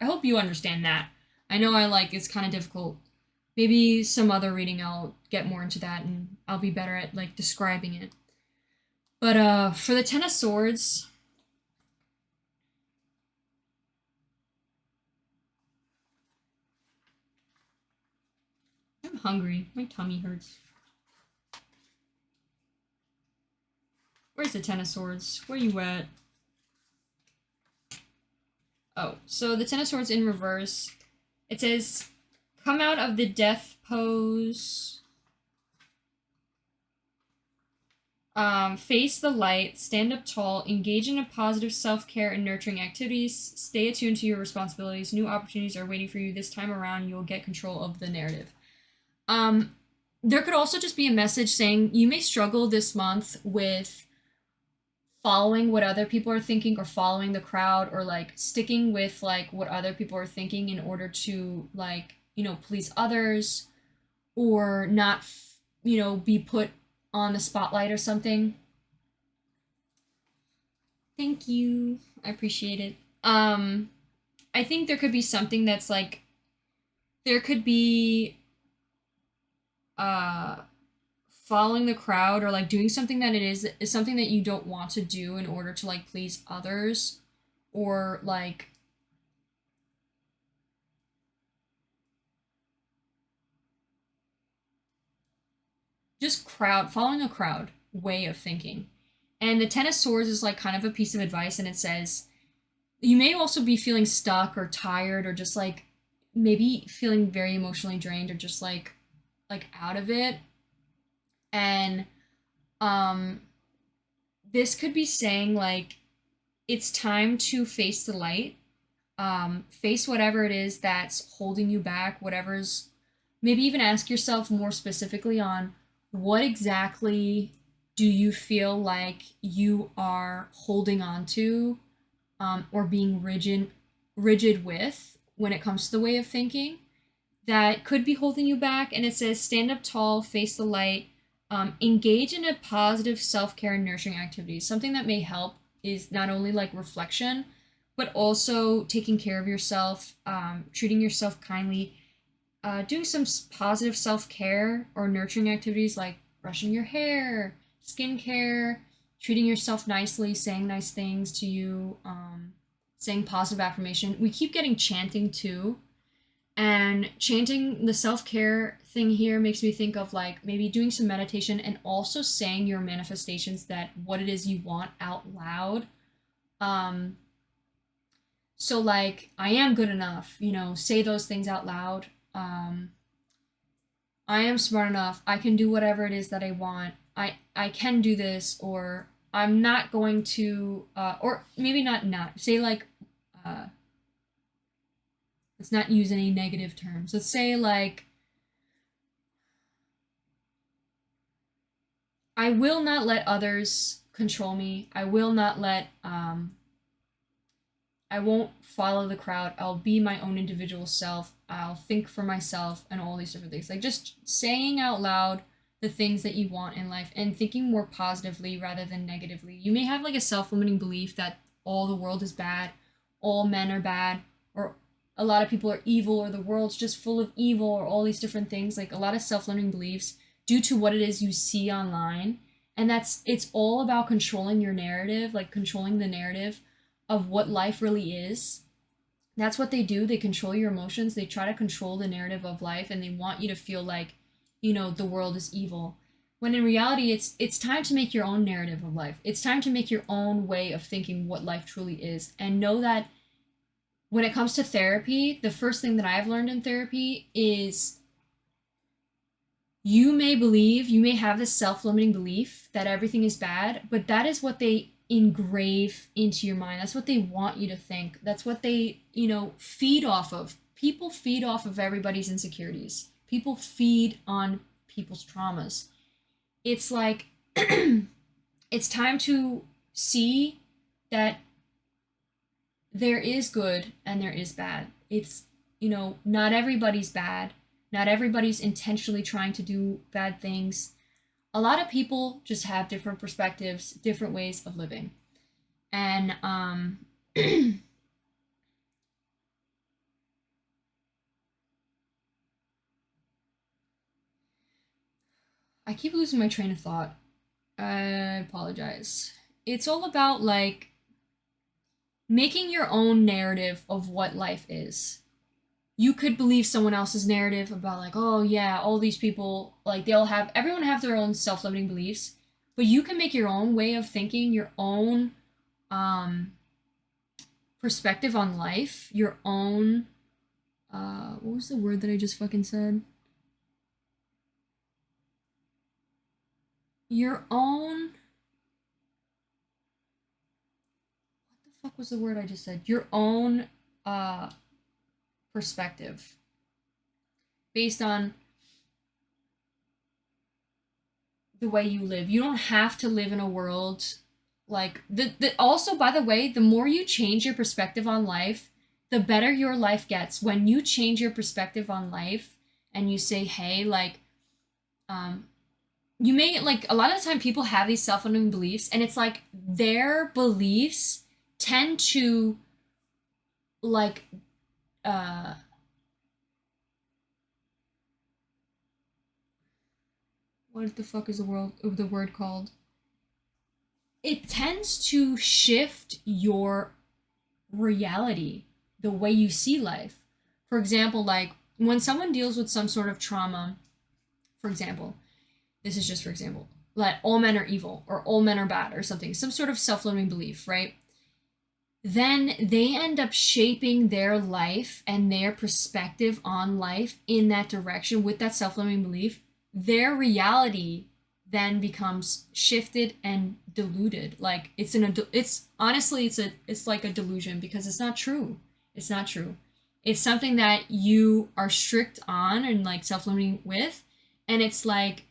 hope you understand that. I know it's kind of difficult. Maybe some other reading I'll get more into that and I'll be better at like describing it. But for the Ten of Swords, I'm hungry. My tummy hurts. Where's the Ten of Swords? Where you at? Oh, so the Ten of Swords in reverse. It says, come out of the death pose. Face the light, stand up tall, engage in a positive self-care and nurturing activities, stay attuned to your responsibilities. New opportunities are waiting for you. This time around, you will get control of the narrative. There could also just be a message saying you may struggle this month with following what other people are thinking or following the crowd or like sticking with like what other people are thinking in order to like, please others or not, be put on the spotlight or something. Thank you. I appreciate it. I think there could be something that's like there could be uh following the crowd or like doing something that is something that you don't want to do in order to like please others or like just following a crowd way of thinking. And the Ten of Swords is like kind of a piece of advice and it says you may also be feeling stuck or tired or just like maybe feeling very emotionally drained or just like out of it. And um this could be saying like it's time to face the light, face whatever it is that's holding you back, whatever's, maybe even ask yourself more specifically on what exactly do you feel like you are holding on to, or being rigid with when it comes to the way of thinking that could be holding you back. And it says stand up tall, face the light, engage in a positive self-care and nurturing activities. Something that may help is not only like reflection, but also taking care of yourself, treating yourself kindly, doing some positive self-care or nurturing activities like brushing your hair, skincare, treating yourself nicely, saying nice things to you, saying positive affirmation. We keep getting chanting too, and chanting the self care thing here makes me think of like maybe doing some meditation and also saying your manifestations, that what it is you want out loud. Um, so like I am good enough, say those things out loud. I am smart enough. I can do whatever it is that I want. I can do this, or I'm not going to, or maybe not say like, uh, let's not use any negative terms. Let's say like I will not let others control me. I won't follow the crowd. I'll be my own individual self. I'll think for myself and all these different things. Like just saying out loud the things that you want in life and thinking more positively rather than negatively. You may have like a self-limiting belief that all the world is bad, all men are bad, or a lot of people are evil, or the world's just full of evil, or all these different things. Like a lot of self-limiting beliefs due to what it is you see online. And it's all about controlling your narrative, like controlling the narrative of what life really is. That's what they do. They control your emotions. They try to control the narrative of life, and they want you to feel like, the world is evil. When in reality, it's time to make your own narrative of life. It's time to make your own way of thinking what life truly is, and know that when it comes to therapy, the first thing that I've learned in therapy is you may have this self-limiting belief that everything is bad, but that is what they engrave into your mind. That's what they want you to think. That's what they, feed off of. People feed off of everybody's insecurities. People feed on people's traumas. It's like it's time to see that there is good and there is bad. It's, not everybody's bad. Not everybody's intentionally trying to do bad things. A lot of people just have different perspectives, different ways of living. And I keep losing my train of thought. I apologize. It's all about like making your own narrative of what life is. You could believe someone else's narrative about like, oh yeah, all these people, like everyone have their own self-limiting beliefs, but you can make your own way of thinking, your own um perspective on life, your own what was the word that I just fucking said? Your own, what the fuck was the word I just said? Your own uh perspective based on the way you live. You don't have to live in a world like the also, by the way, the more you change your perspective on life, the better your life gets. When you change your perspective on life and you say, hey, like um you may, like, a lot of the time people have these self-limiting beliefs, and it's like their beliefs tend to like uh what the fuck is the word called? It tends to shift your reality, the way you see life. For example, like when someone deals with some sort of trauma, for example, this is just for example, like all men are evil or all men are bad or something, some sort of self-limiting belief, right? then they end up shaping their life and their perspective on life in that direction with that self-limiting belief. Their reality then becomes shifted and diluted. Like it's honestly it's like a delusion, because it's not true. It's not true. It's something that you are strict on and like self-limiting with, and it's like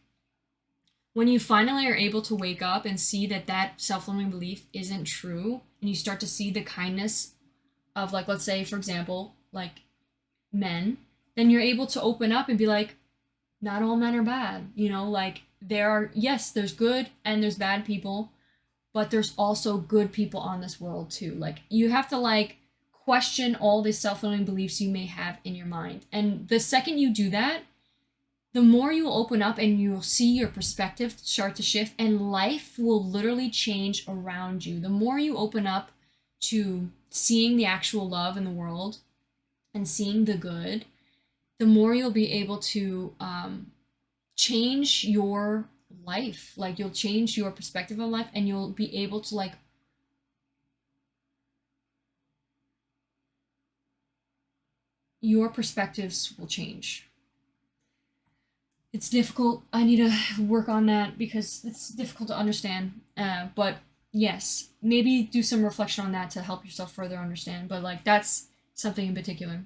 when you finally are able to wake up and see that that self-limiting belief isn't true, and you start to see the kindness of, like, let's say for example, like men, then you're able to open up and be like, not all men are bad, you know, like there are, yes, there's good and there's bad people, but there's also good people on this world too. Like you have to like question all the self-limiting beliefs you may have in your mind, and the second you do that, the more you will open up and you'll see your perspective start to shift, and life will literally change around you. The more you open up to seeing the actual love in the world and seeing the good, the more you'll be able to change your life. Like you'll change your perspective on life, and you'll be able to like your perspectives will change. It's difficult. I need to work on that because it's difficult to understand. But yes, maybe do some reflection on that to help yourself further understand. But like that's something in particular.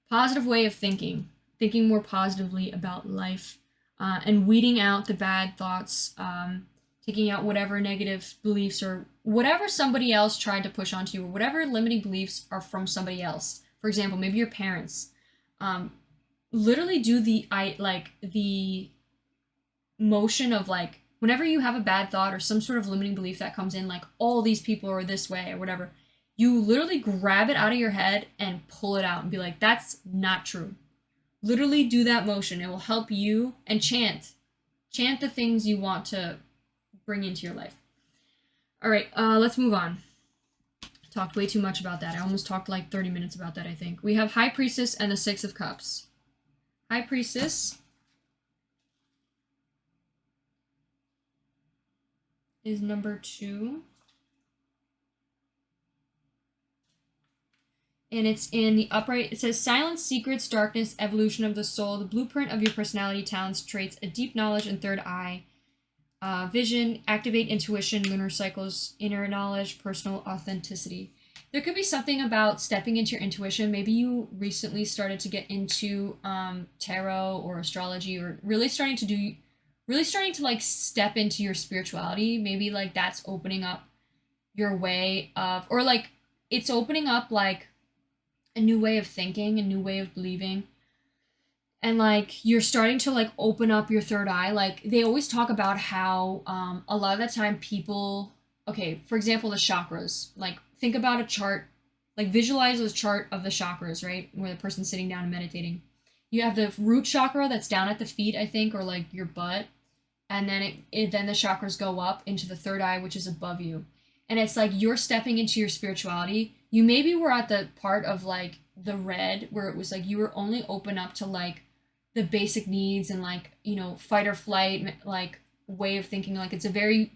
Positive way of thinking more positively about life, and weeding out the bad thoughts, taking out whatever negative beliefs or whatever somebody else tried to push onto you, or whatever limiting beliefs are from somebody else. For example, maybe your parents. Literally do the motion of like whenever you have a bad thought or some sort of limiting belief that comes in, like all these people are this way or whatever, you literally grab it out of your head and pull it out and be like, that's not true. Literally do that motion. It will help you, and chant the things you want to bring into your life. All right, let's move on. Talked way too much about that. I almost talked like 30 minutes about that, I think. We have High Priestess and the Six of Cups. High Priestess is number 2. And it's in the upright. It says, silence, secrets, darkness, evolution of the soul, the blueprint of your personality, talents, traits, a deep knowledge and third eye, vision, activate intuition, lunar cycles, inner knowledge, personal authenticity. There could be something about stepping into your intuition. Maybe you recently started to get into tarot or astrology, or really starting to like step into your spirituality. Maybe like that's opening up your way of, or like it's opening up like a new way of thinking, a new way of believing. And like you're starting to like open up your third eye. Like they always talk about how a lot of the time people, okay, for example, the chakras, like think about a chart, like visualize a chart of the chakras, right? Where the person's sitting down and meditating. You have the root chakra that's down at the feet, I think, or like your butt. And then then the chakras go up into the third eye, which is above you. And it's like you're stepping into your spirituality. You maybe were at the part of like the red where it was like you were only open up to like the basic needs and like, you know, fight or flight, like way of thinking. Like it's a very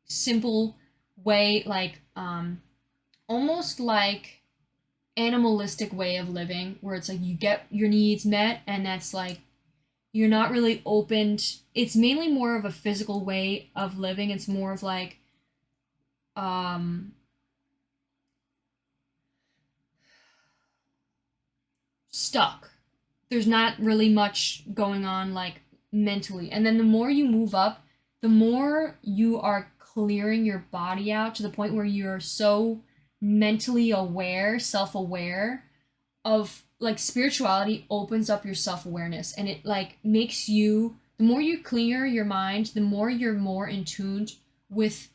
simple way, like almost like animalistic way of living, where it's like you get your needs met, and that's like you're not really opened. It's mainly more of a physical way of living. It's more of like stuck. There's not really much going on like mentally. And then the more you move up, the more you are clearing your body out to the point where you're so mentally aware, self-aware of like spirituality opens up your self-awareness, and it like makes you, the more you clear your mind, the more you're more in tune with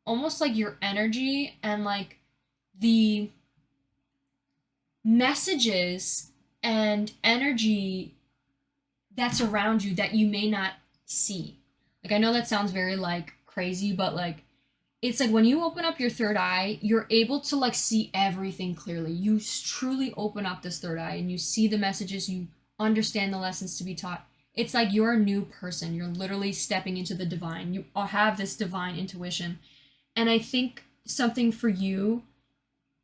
almost like your energy and like the messages and energy that's around you that you may not see. Like I know that sounds very like crazy, but like it's like when you open up your third eye, you're able to like see everything clearly. You truly open up this third eye and you see the messages, you understand the lessons to be taught. It's like you're a new person. You're literally stepping into the divine. You have this divine intuition. And I think something for you,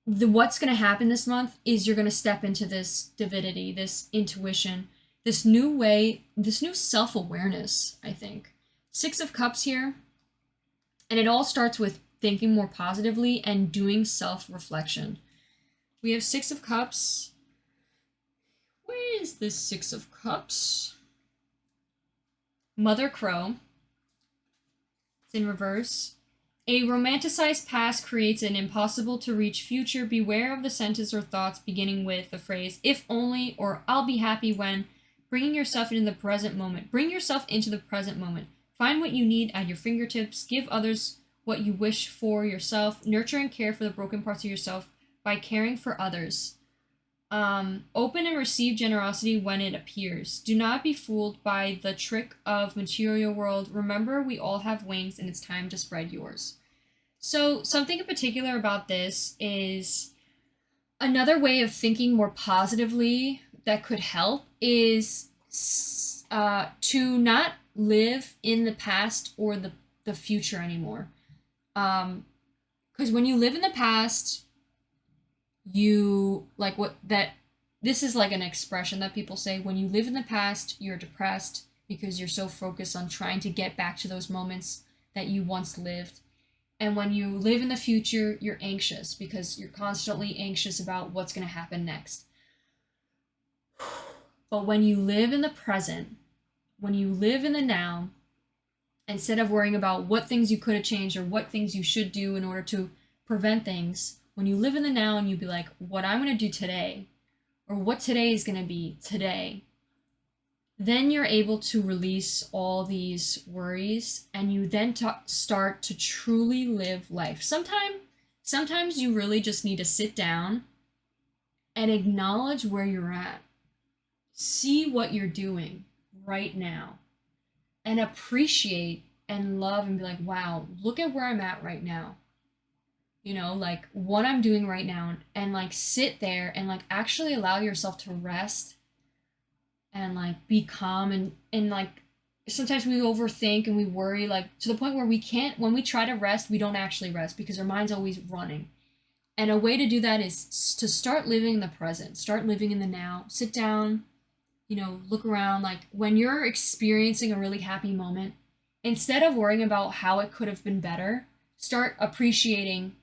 what's going to happen this month is you're going to step into this divinity, this intuition, this new way, this new self-awareness, I think. Six of Cups here, and it all starts with thinking more positively and doing self-reflection. We have Six of Cups. Where is this Six of Cups? Mother Crow. It's in reverse. A romanticized past creates an impossible to reach future. Beware of the sentence or thoughts beginning with the phrase, if only, or I'll be happy when. Bringing yourself into the present moment. Bring yourself into the present moment. Find what you need at your fingertips. Give others what you wish for yourself. Nurture and care for the broken parts of yourself by caring for others. Open and receive generosity when it appears. Do not be fooled by the trick of material world. Remember, we all have wings and it's time to spread yours. So something in particular about this is another way of thinking more positively that could help is to not live in the past or the future anymore. Because when you live in the past, you like what that this is like an expression that people say, when you live in the past, you're depressed because you're so focused on trying to get back to those moments that you once lived. And when you live in the future, you're anxious because you're constantly anxious about what's going to happen next. But when you live in the present, when you live in the now, instead of worrying about what things you could have changed or what things you should do in order to prevent things, when you live in the now and you be like, what I'm going to do today, or what today is going to be today, then you're able to release all these worries and you then start to truly live life. Sometimes you really just need to sit down and acknowledge where you're at. See what you're doing right now and appreciate and love and be like, wow, look at where I'm at right now. You know, like what I'm doing right now, and like sit there and like actually allow yourself to rest and like be calm and like sometimes we overthink and we worry like to the point where we can't, when we try to rest, we don't actually rest because our mind's always running. And a way to do that is to start living in the present, start living in the now, sit down, you know, look around. Like when you're experiencing a really happy moment, instead of worrying about how it could have been better, start appreciating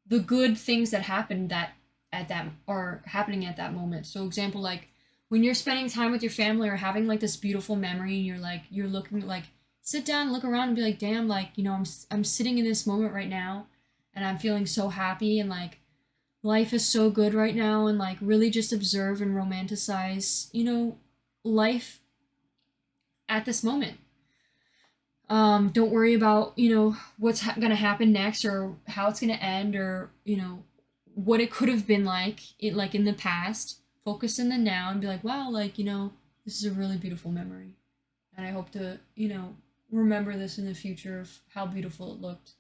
the good things that happened that at that are happening at that moment. So example, like when you're spending time with your family or having like this beautiful memory and you're looking like, sit down, look around and be like, damn, like, you know, I'm sitting in this moment right now and I'm feeling so happy and like life is so good right now, and like really just observe and romanticize, you know, life at this moment. Don't worry about, you know, what's gonna happen next or how it's gonna end or, you know, what it could have been like in the past. Focus in the now and be like, wow, like, you know, this is a really beautiful memory. And I hope to, you know, remember this in the future of how beautiful it looked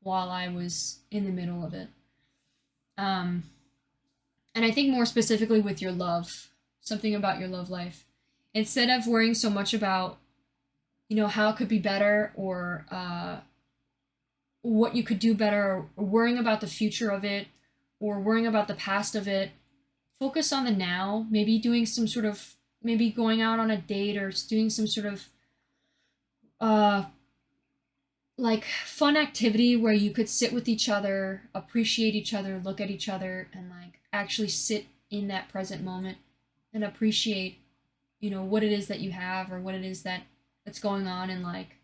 while I was in the middle of it. And I think more specifically with your love, something about your love life. Instead of worrying so much about, you know, how it could be better or what you could do better, or worrying about the future of it or worrying about the past of it, focus on the now. Maybe doing some sort of, maybe going out on a date or doing some sort of like fun activity where you could sit with each other, appreciate each other, look at each other, and like actually sit in that present moment and appreciate, you know, what it is that you have or what it is that's going on, and like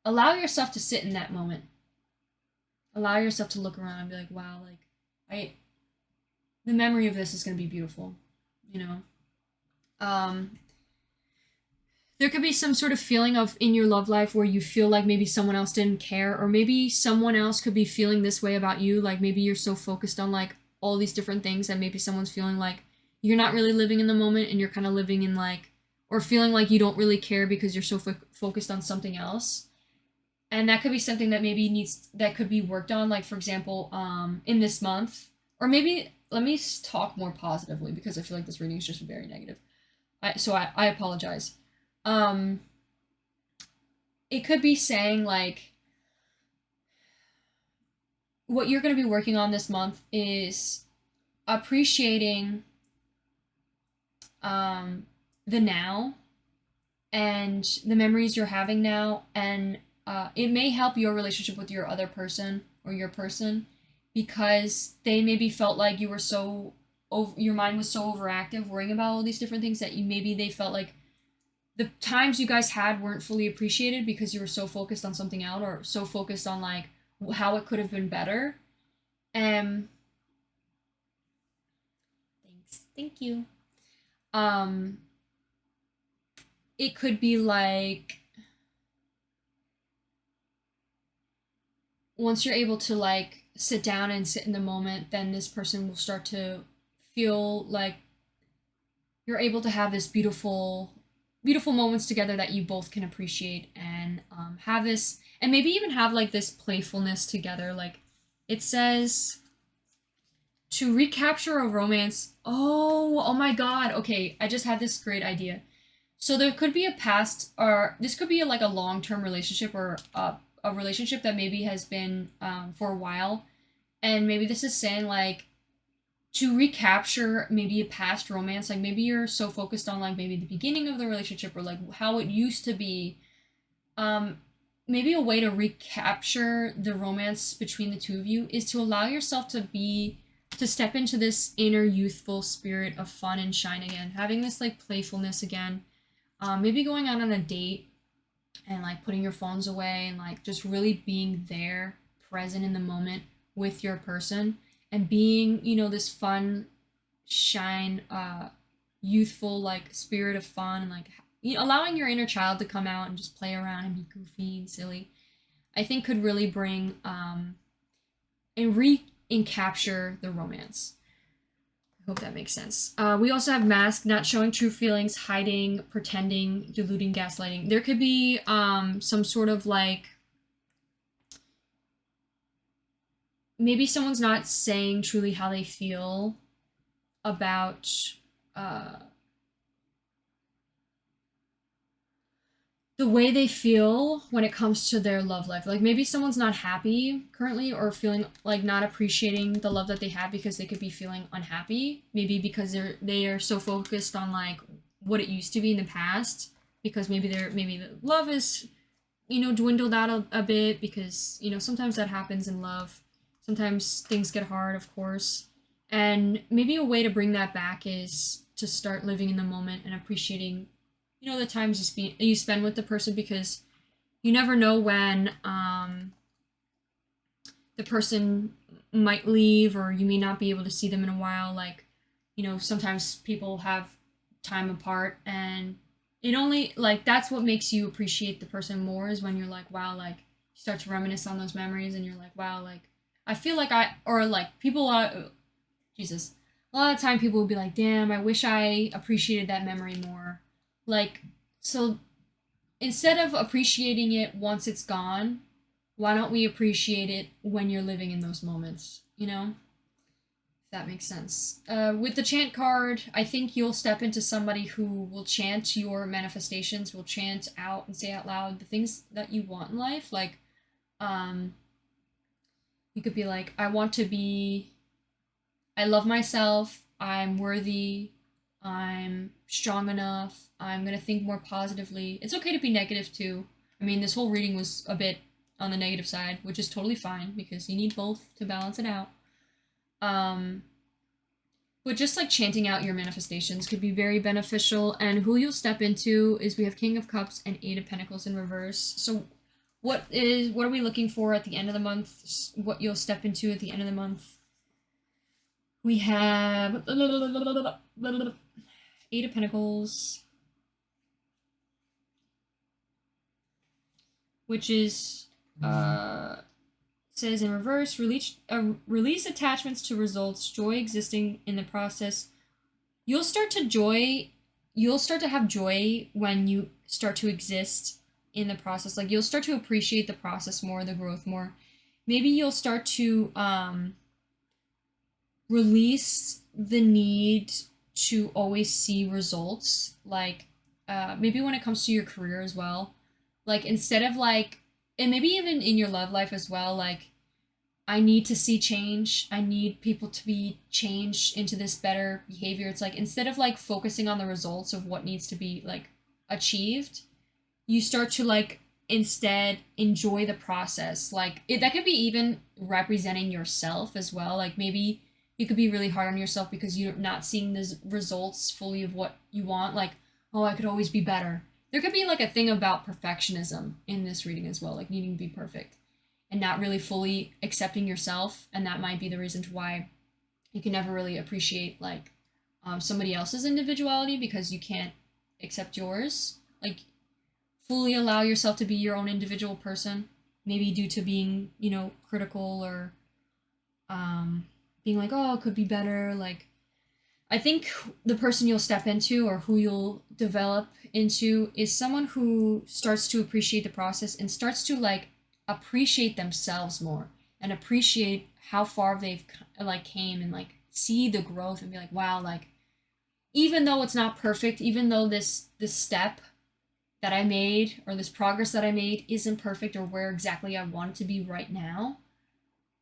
allow yourself to sit in that moment. Allow yourself to look around and be like, wow, like the memory of this is going to be beautiful, you know. There could be some sort of feeling of in your love life where you feel like maybe someone else didn't care, or maybe someone else could be feeling this way about you. Like maybe you're so focused on like all these different things that maybe someone's feeling like you're not really living in the moment and you're kind of living in like, or feeling like you don't really care because you're so focused on something else. And that could be something that maybe that could be worked on. Like for example, in this month, or maybe let me talk more positively because I feel like this reading is just very negative. So I apologize. It could be saying like, what you're going to be working on this month is appreciating the now and the memories you're having now, and it may help your relationship with your other person or your person, because they maybe felt like you were so your mind was so overactive worrying about all these different things that you maybe they felt like the times you guys had weren't fully appreciated because you were so focused on something else or so focused on like how it could have been better. Um, thank you. Um, it could be like once you're able to like sit down and sit in the moment, then this person will start to feel like you're able to have this beautiful moments together that you both can appreciate, and have this, and maybe even have like this playfulness together. Like it says to recapture a romance. Oh my god. Okay, I just had this great idea. So there could be a past, or this could be like a long-term relationship, or a relationship that maybe has been for a while, and maybe this is saying like to recapture maybe a past romance. Like maybe you're so focused on like maybe the beginning of the relationship or like how it used to be. um Maybe a way to recapture the romance between the two of you is to allow yourself to step into this inner youthful spirit of fun and shine again, having this like playfulness again. Maybe going out on a date and like putting your phones away and like just really being there, present in the moment with your person, and being, this fun, shine, youthful like spirit of fun, and like allowing your inner child to come out and just play around and be goofy and silly. I think could really bring and and capture the romance. I hope that makes sense. We also have mask, not showing true feelings, hiding, pretending, deluding, gaslighting. There could be some sort of like maybe someone's not saying truly how they feel about uh, the way they feel when it comes to their love life. Like maybe someone's not happy currently or feeling like not appreciating the love that they have because they could be feeling unhappy. Maybe because they are so focused on like what it used to be in the past, because maybe the love is dwindled out a bit, because sometimes that happens in love. Sometimes things get hard, of course. And maybe a way to bring that back is to start living in the moment and appreciating the times you spend with the person, because you never know when the person might leave, or you may not be able to see them in a while. Like sometimes people have time apart, and it only like that's what makes you appreciate the person more, is when you're like, wow, like you start to reminisce on those memories and you're like, wow, like I feel like or like people Jesus, a lot of the time people will be like, damn, I wish I appreciated that memory more. Like, so instead of appreciating it once it's gone, why don't we appreciate it when you're living in those moments, If that makes sense. With the chant card, I think you'll step into somebody who will chant your manifestations, will chant out and say out loud the things that you want in life. Like, you could be like, I love myself, I'm worthy, I'm strong enough, I'm gonna think more positively. It's okay to be negative too. I mean, this whole reading was a bit on the negative side, which is totally fine because you need both to balance it out. But just like chanting out your manifestations could be very beneficial. And who you'll step into is, we have King of Cups and Eight of Pentacles in reverse. So what are we looking for at the end of the month? What you'll step into at the end of the month? We have Eight of Pentacles, which is says in reverse, release attachments to results, joy existing in the process. You'll start to have joy when you start to exist in the process. Like you'll start to appreciate the process more, the growth more. Maybe you'll start to release the need to always see results. Like maybe when it comes to your career as well, like instead of like, and maybe even in your love life as well, like I need to see change. I need people to be changed into this better behavior. It's like instead of like focusing on the results of what needs to be like achieved, you start to like instead enjoy the process. Like that could be even representing yourself as well. Like maybe you could be really hard on yourself because you're not seeing the results fully of what you want. Like, oh, I could always be better. There could be like a thing about perfectionism in this reading as well, like needing to be perfect and not really fully accepting yourself. And that might be the reason why you can never really appreciate like somebody else's individuality because you can't accept yours. Like fully allow yourself to be your own individual person, maybe due to being, critical or being like, oh, it could be better. Like, I think the person you'll step into or who you'll develop into is someone who starts to appreciate the process and starts to like appreciate themselves more and appreciate how far they've like came and like see the growth and be like, wow, like even though it's not perfect, even though this step that I made or this progress that I made isn't perfect or where exactly I want it to be right now,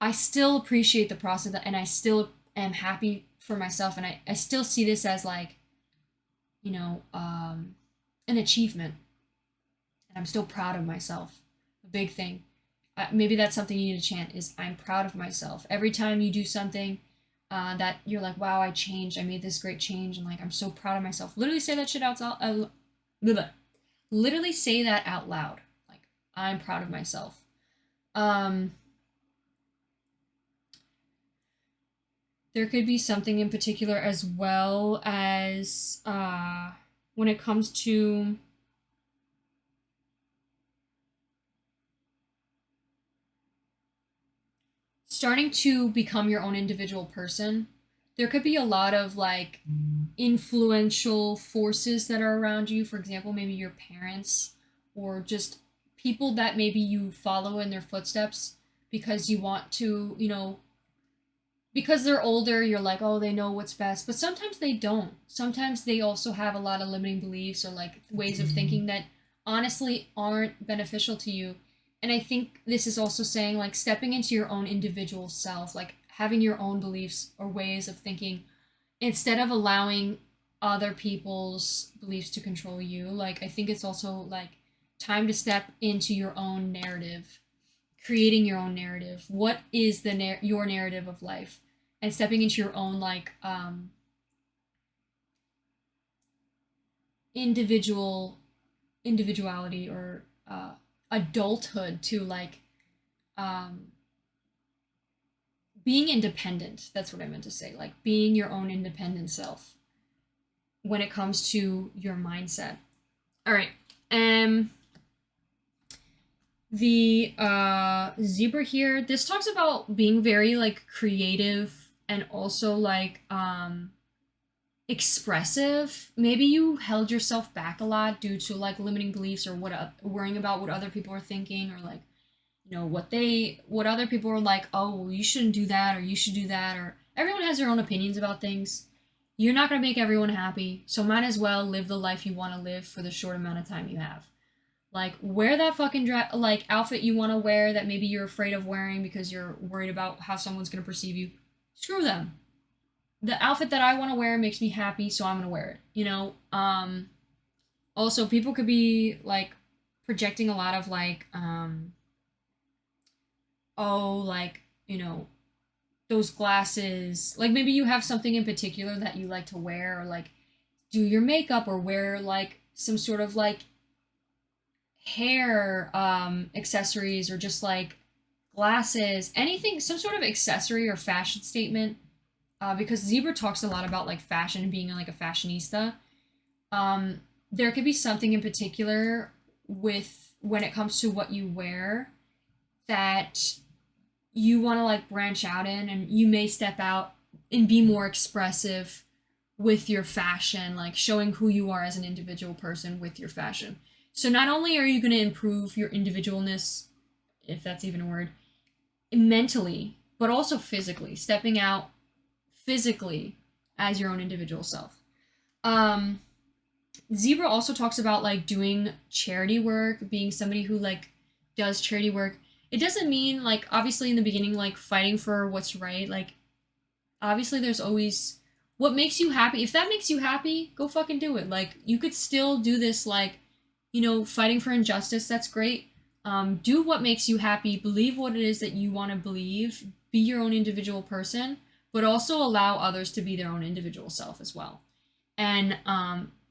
I still appreciate the process and I still am happy for myself. And I still see this as like, an achievement. And I'm still proud of myself. A big thing. Maybe that's something you need to chant is I'm proud of myself. Every time you do something that you're like, wow, I changed. I made this great change. And like, I'm so proud of myself. Literally say that shit out loud. Literally say that out loud. Like, I'm proud of myself. There could be something in particular as well as when it comes to starting to become your own individual person. There could be a lot of like influential forces that are around you. For example, maybe your parents or just people that maybe you follow in their footsteps because you want to, because they're older, you're like, oh, they know what's best. But sometimes they don't. Sometimes they also have a lot of limiting beliefs or like ways of thinking that honestly aren't beneficial to you. And I think this is also saying like stepping into your own individual self, like having your own beliefs or ways of thinking instead of allowing other people's beliefs to control you. Like, I think it's also like time to step into your own narrative, creating your own narrative. What is your narrative of life? And stepping into your own like individuality or adulthood to like um, being independent. That's what I meant to say. Like being your own independent self when it comes to your mindset. All right. The zebra here, this talks about being very like creative and also like expressive. Maybe you held yourself back a lot due to like limiting beliefs or worrying about what other people are thinking or like what other people are like, oh, well, you shouldn't do that or you should do that, or everyone has their own opinions about things. You're not going to make everyone happy, so might as well live the life you want to live for the short amount of time you have. Like wear that fucking like outfit you want to wear that maybe you're afraid of wearing because you're worried about how someone's going to perceive you. Screw them. The outfit that I want to wear makes me happy, so I'm going to wear it. Also people could be like projecting a lot of like oh, like, those glasses. Like maybe you have something in particular that you like to wear or like do your makeup or wear like some sort of like hair accessories or just like glasses, anything, some sort of accessory or fashion statement. Because Zebra talks a lot about like fashion and being like a fashionista. There could be something in particular with when it comes to what you wear that you want to like branch out in, and you may step out and be more expressive with your fashion, like showing who you are as an individual person with your fashion. So not only are you going to improve your individualness, if that's even a word, mentally, but also physically, stepping out physically as your own individual self. Zebra also talks about like doing charity work, being somebody who like does charity work. it doesn't mean, like, obviously in the beginning, like, fighting for what's right. Like, obviously there's always what makes you happy. If that makes you happy, go fucking do it. Like, you could still do this, like, you know, fighting for injustice. That's great. Do what makes you happy. Believe what it is that you want to believe. Be your own individual person, but also allow others to be their own individual self as well. And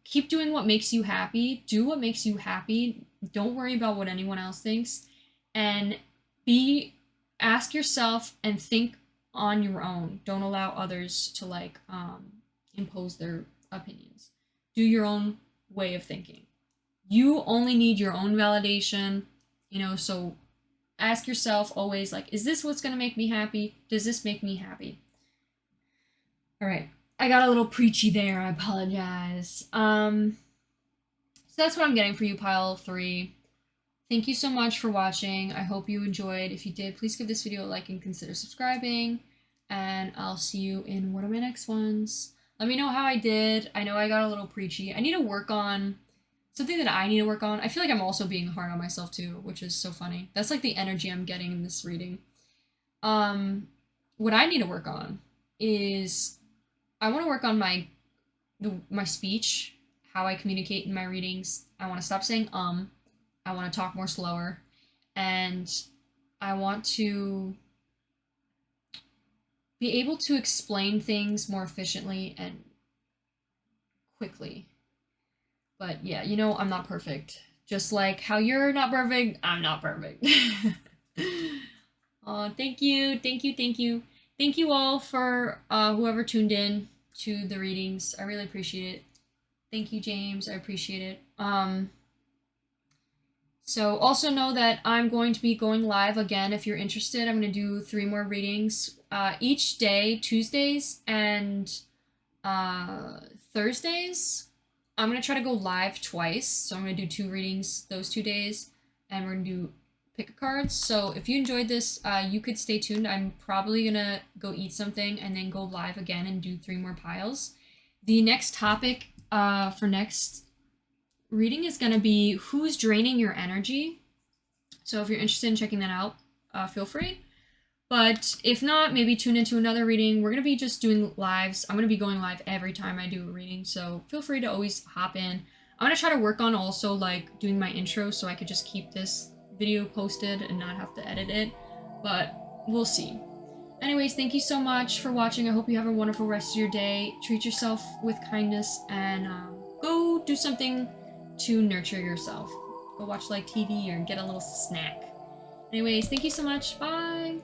keep doing what makes you happy. Do what makes you happy. Don't worry about what anyone else thinks. And be ask yourself and think on your own. Don't allow others to like impose their opinions. Do your own way of thinking. You only need your own validation, you know, so ask yourself always like, is this what's going to make me happy? Does this make me happy? All right. I got a little preachy there. I apologize. So that's what I'm getting for you, pile 3. Thank you so much for watching. I hope you enjoyed. If you did, please give this video a like and consider subscribing. And I'll see you in one of my next ones. Let me know how I did. I know I got a little preachy. I need to work on something that I need to work on. I feel like I'm also being hard on myself too, which is so funny. That's like the energy I'm getting in this reading. What I need to work on is I want to work on my speech, how I communicate in my readings. I want to stop saying I want to talk more slower, and I want to be able to explain things more efficiently and quickly. But yeah, you know, I'm not perfect. Just like how you're not perfect, I'm not perfect. Oh, thank you, thank you, thank you. Thank you all for whoever tuned in to the readings. I really appreciate it. Thank you, James. I appreciate it. So also know that I'm going to be going live again. If you're interested, I'm going to do 3 more readings each day, Tuesdays and Thursdays. I'm going to try to go live twice. So I'm going to do 2 readings those 2 days, and we're going to do pick a cards. So if you enjoyed this, you could stay tuned. I'm probably going to go eat something and then go live again and do 3 more piles. The next topic for next reading is going to be who's draining your energy. So if you're interested in checking that out, feel free. But if not, maybe tune into another reading. We're going to be just doing lives. I'm going to be going live every time I do a reading, so feel free to always hop in. I'm going to try to work on also like doing my intro so I could just keep this video posted and not have to edit it, but we'll see. Anyways, thank you so much for watching. I hope you have a wonderful rest of your day. Treat yourself with kindness and go do something to nurture yourself. Go watch like TV or get a little snack. Anyways, thank you so much. Bye!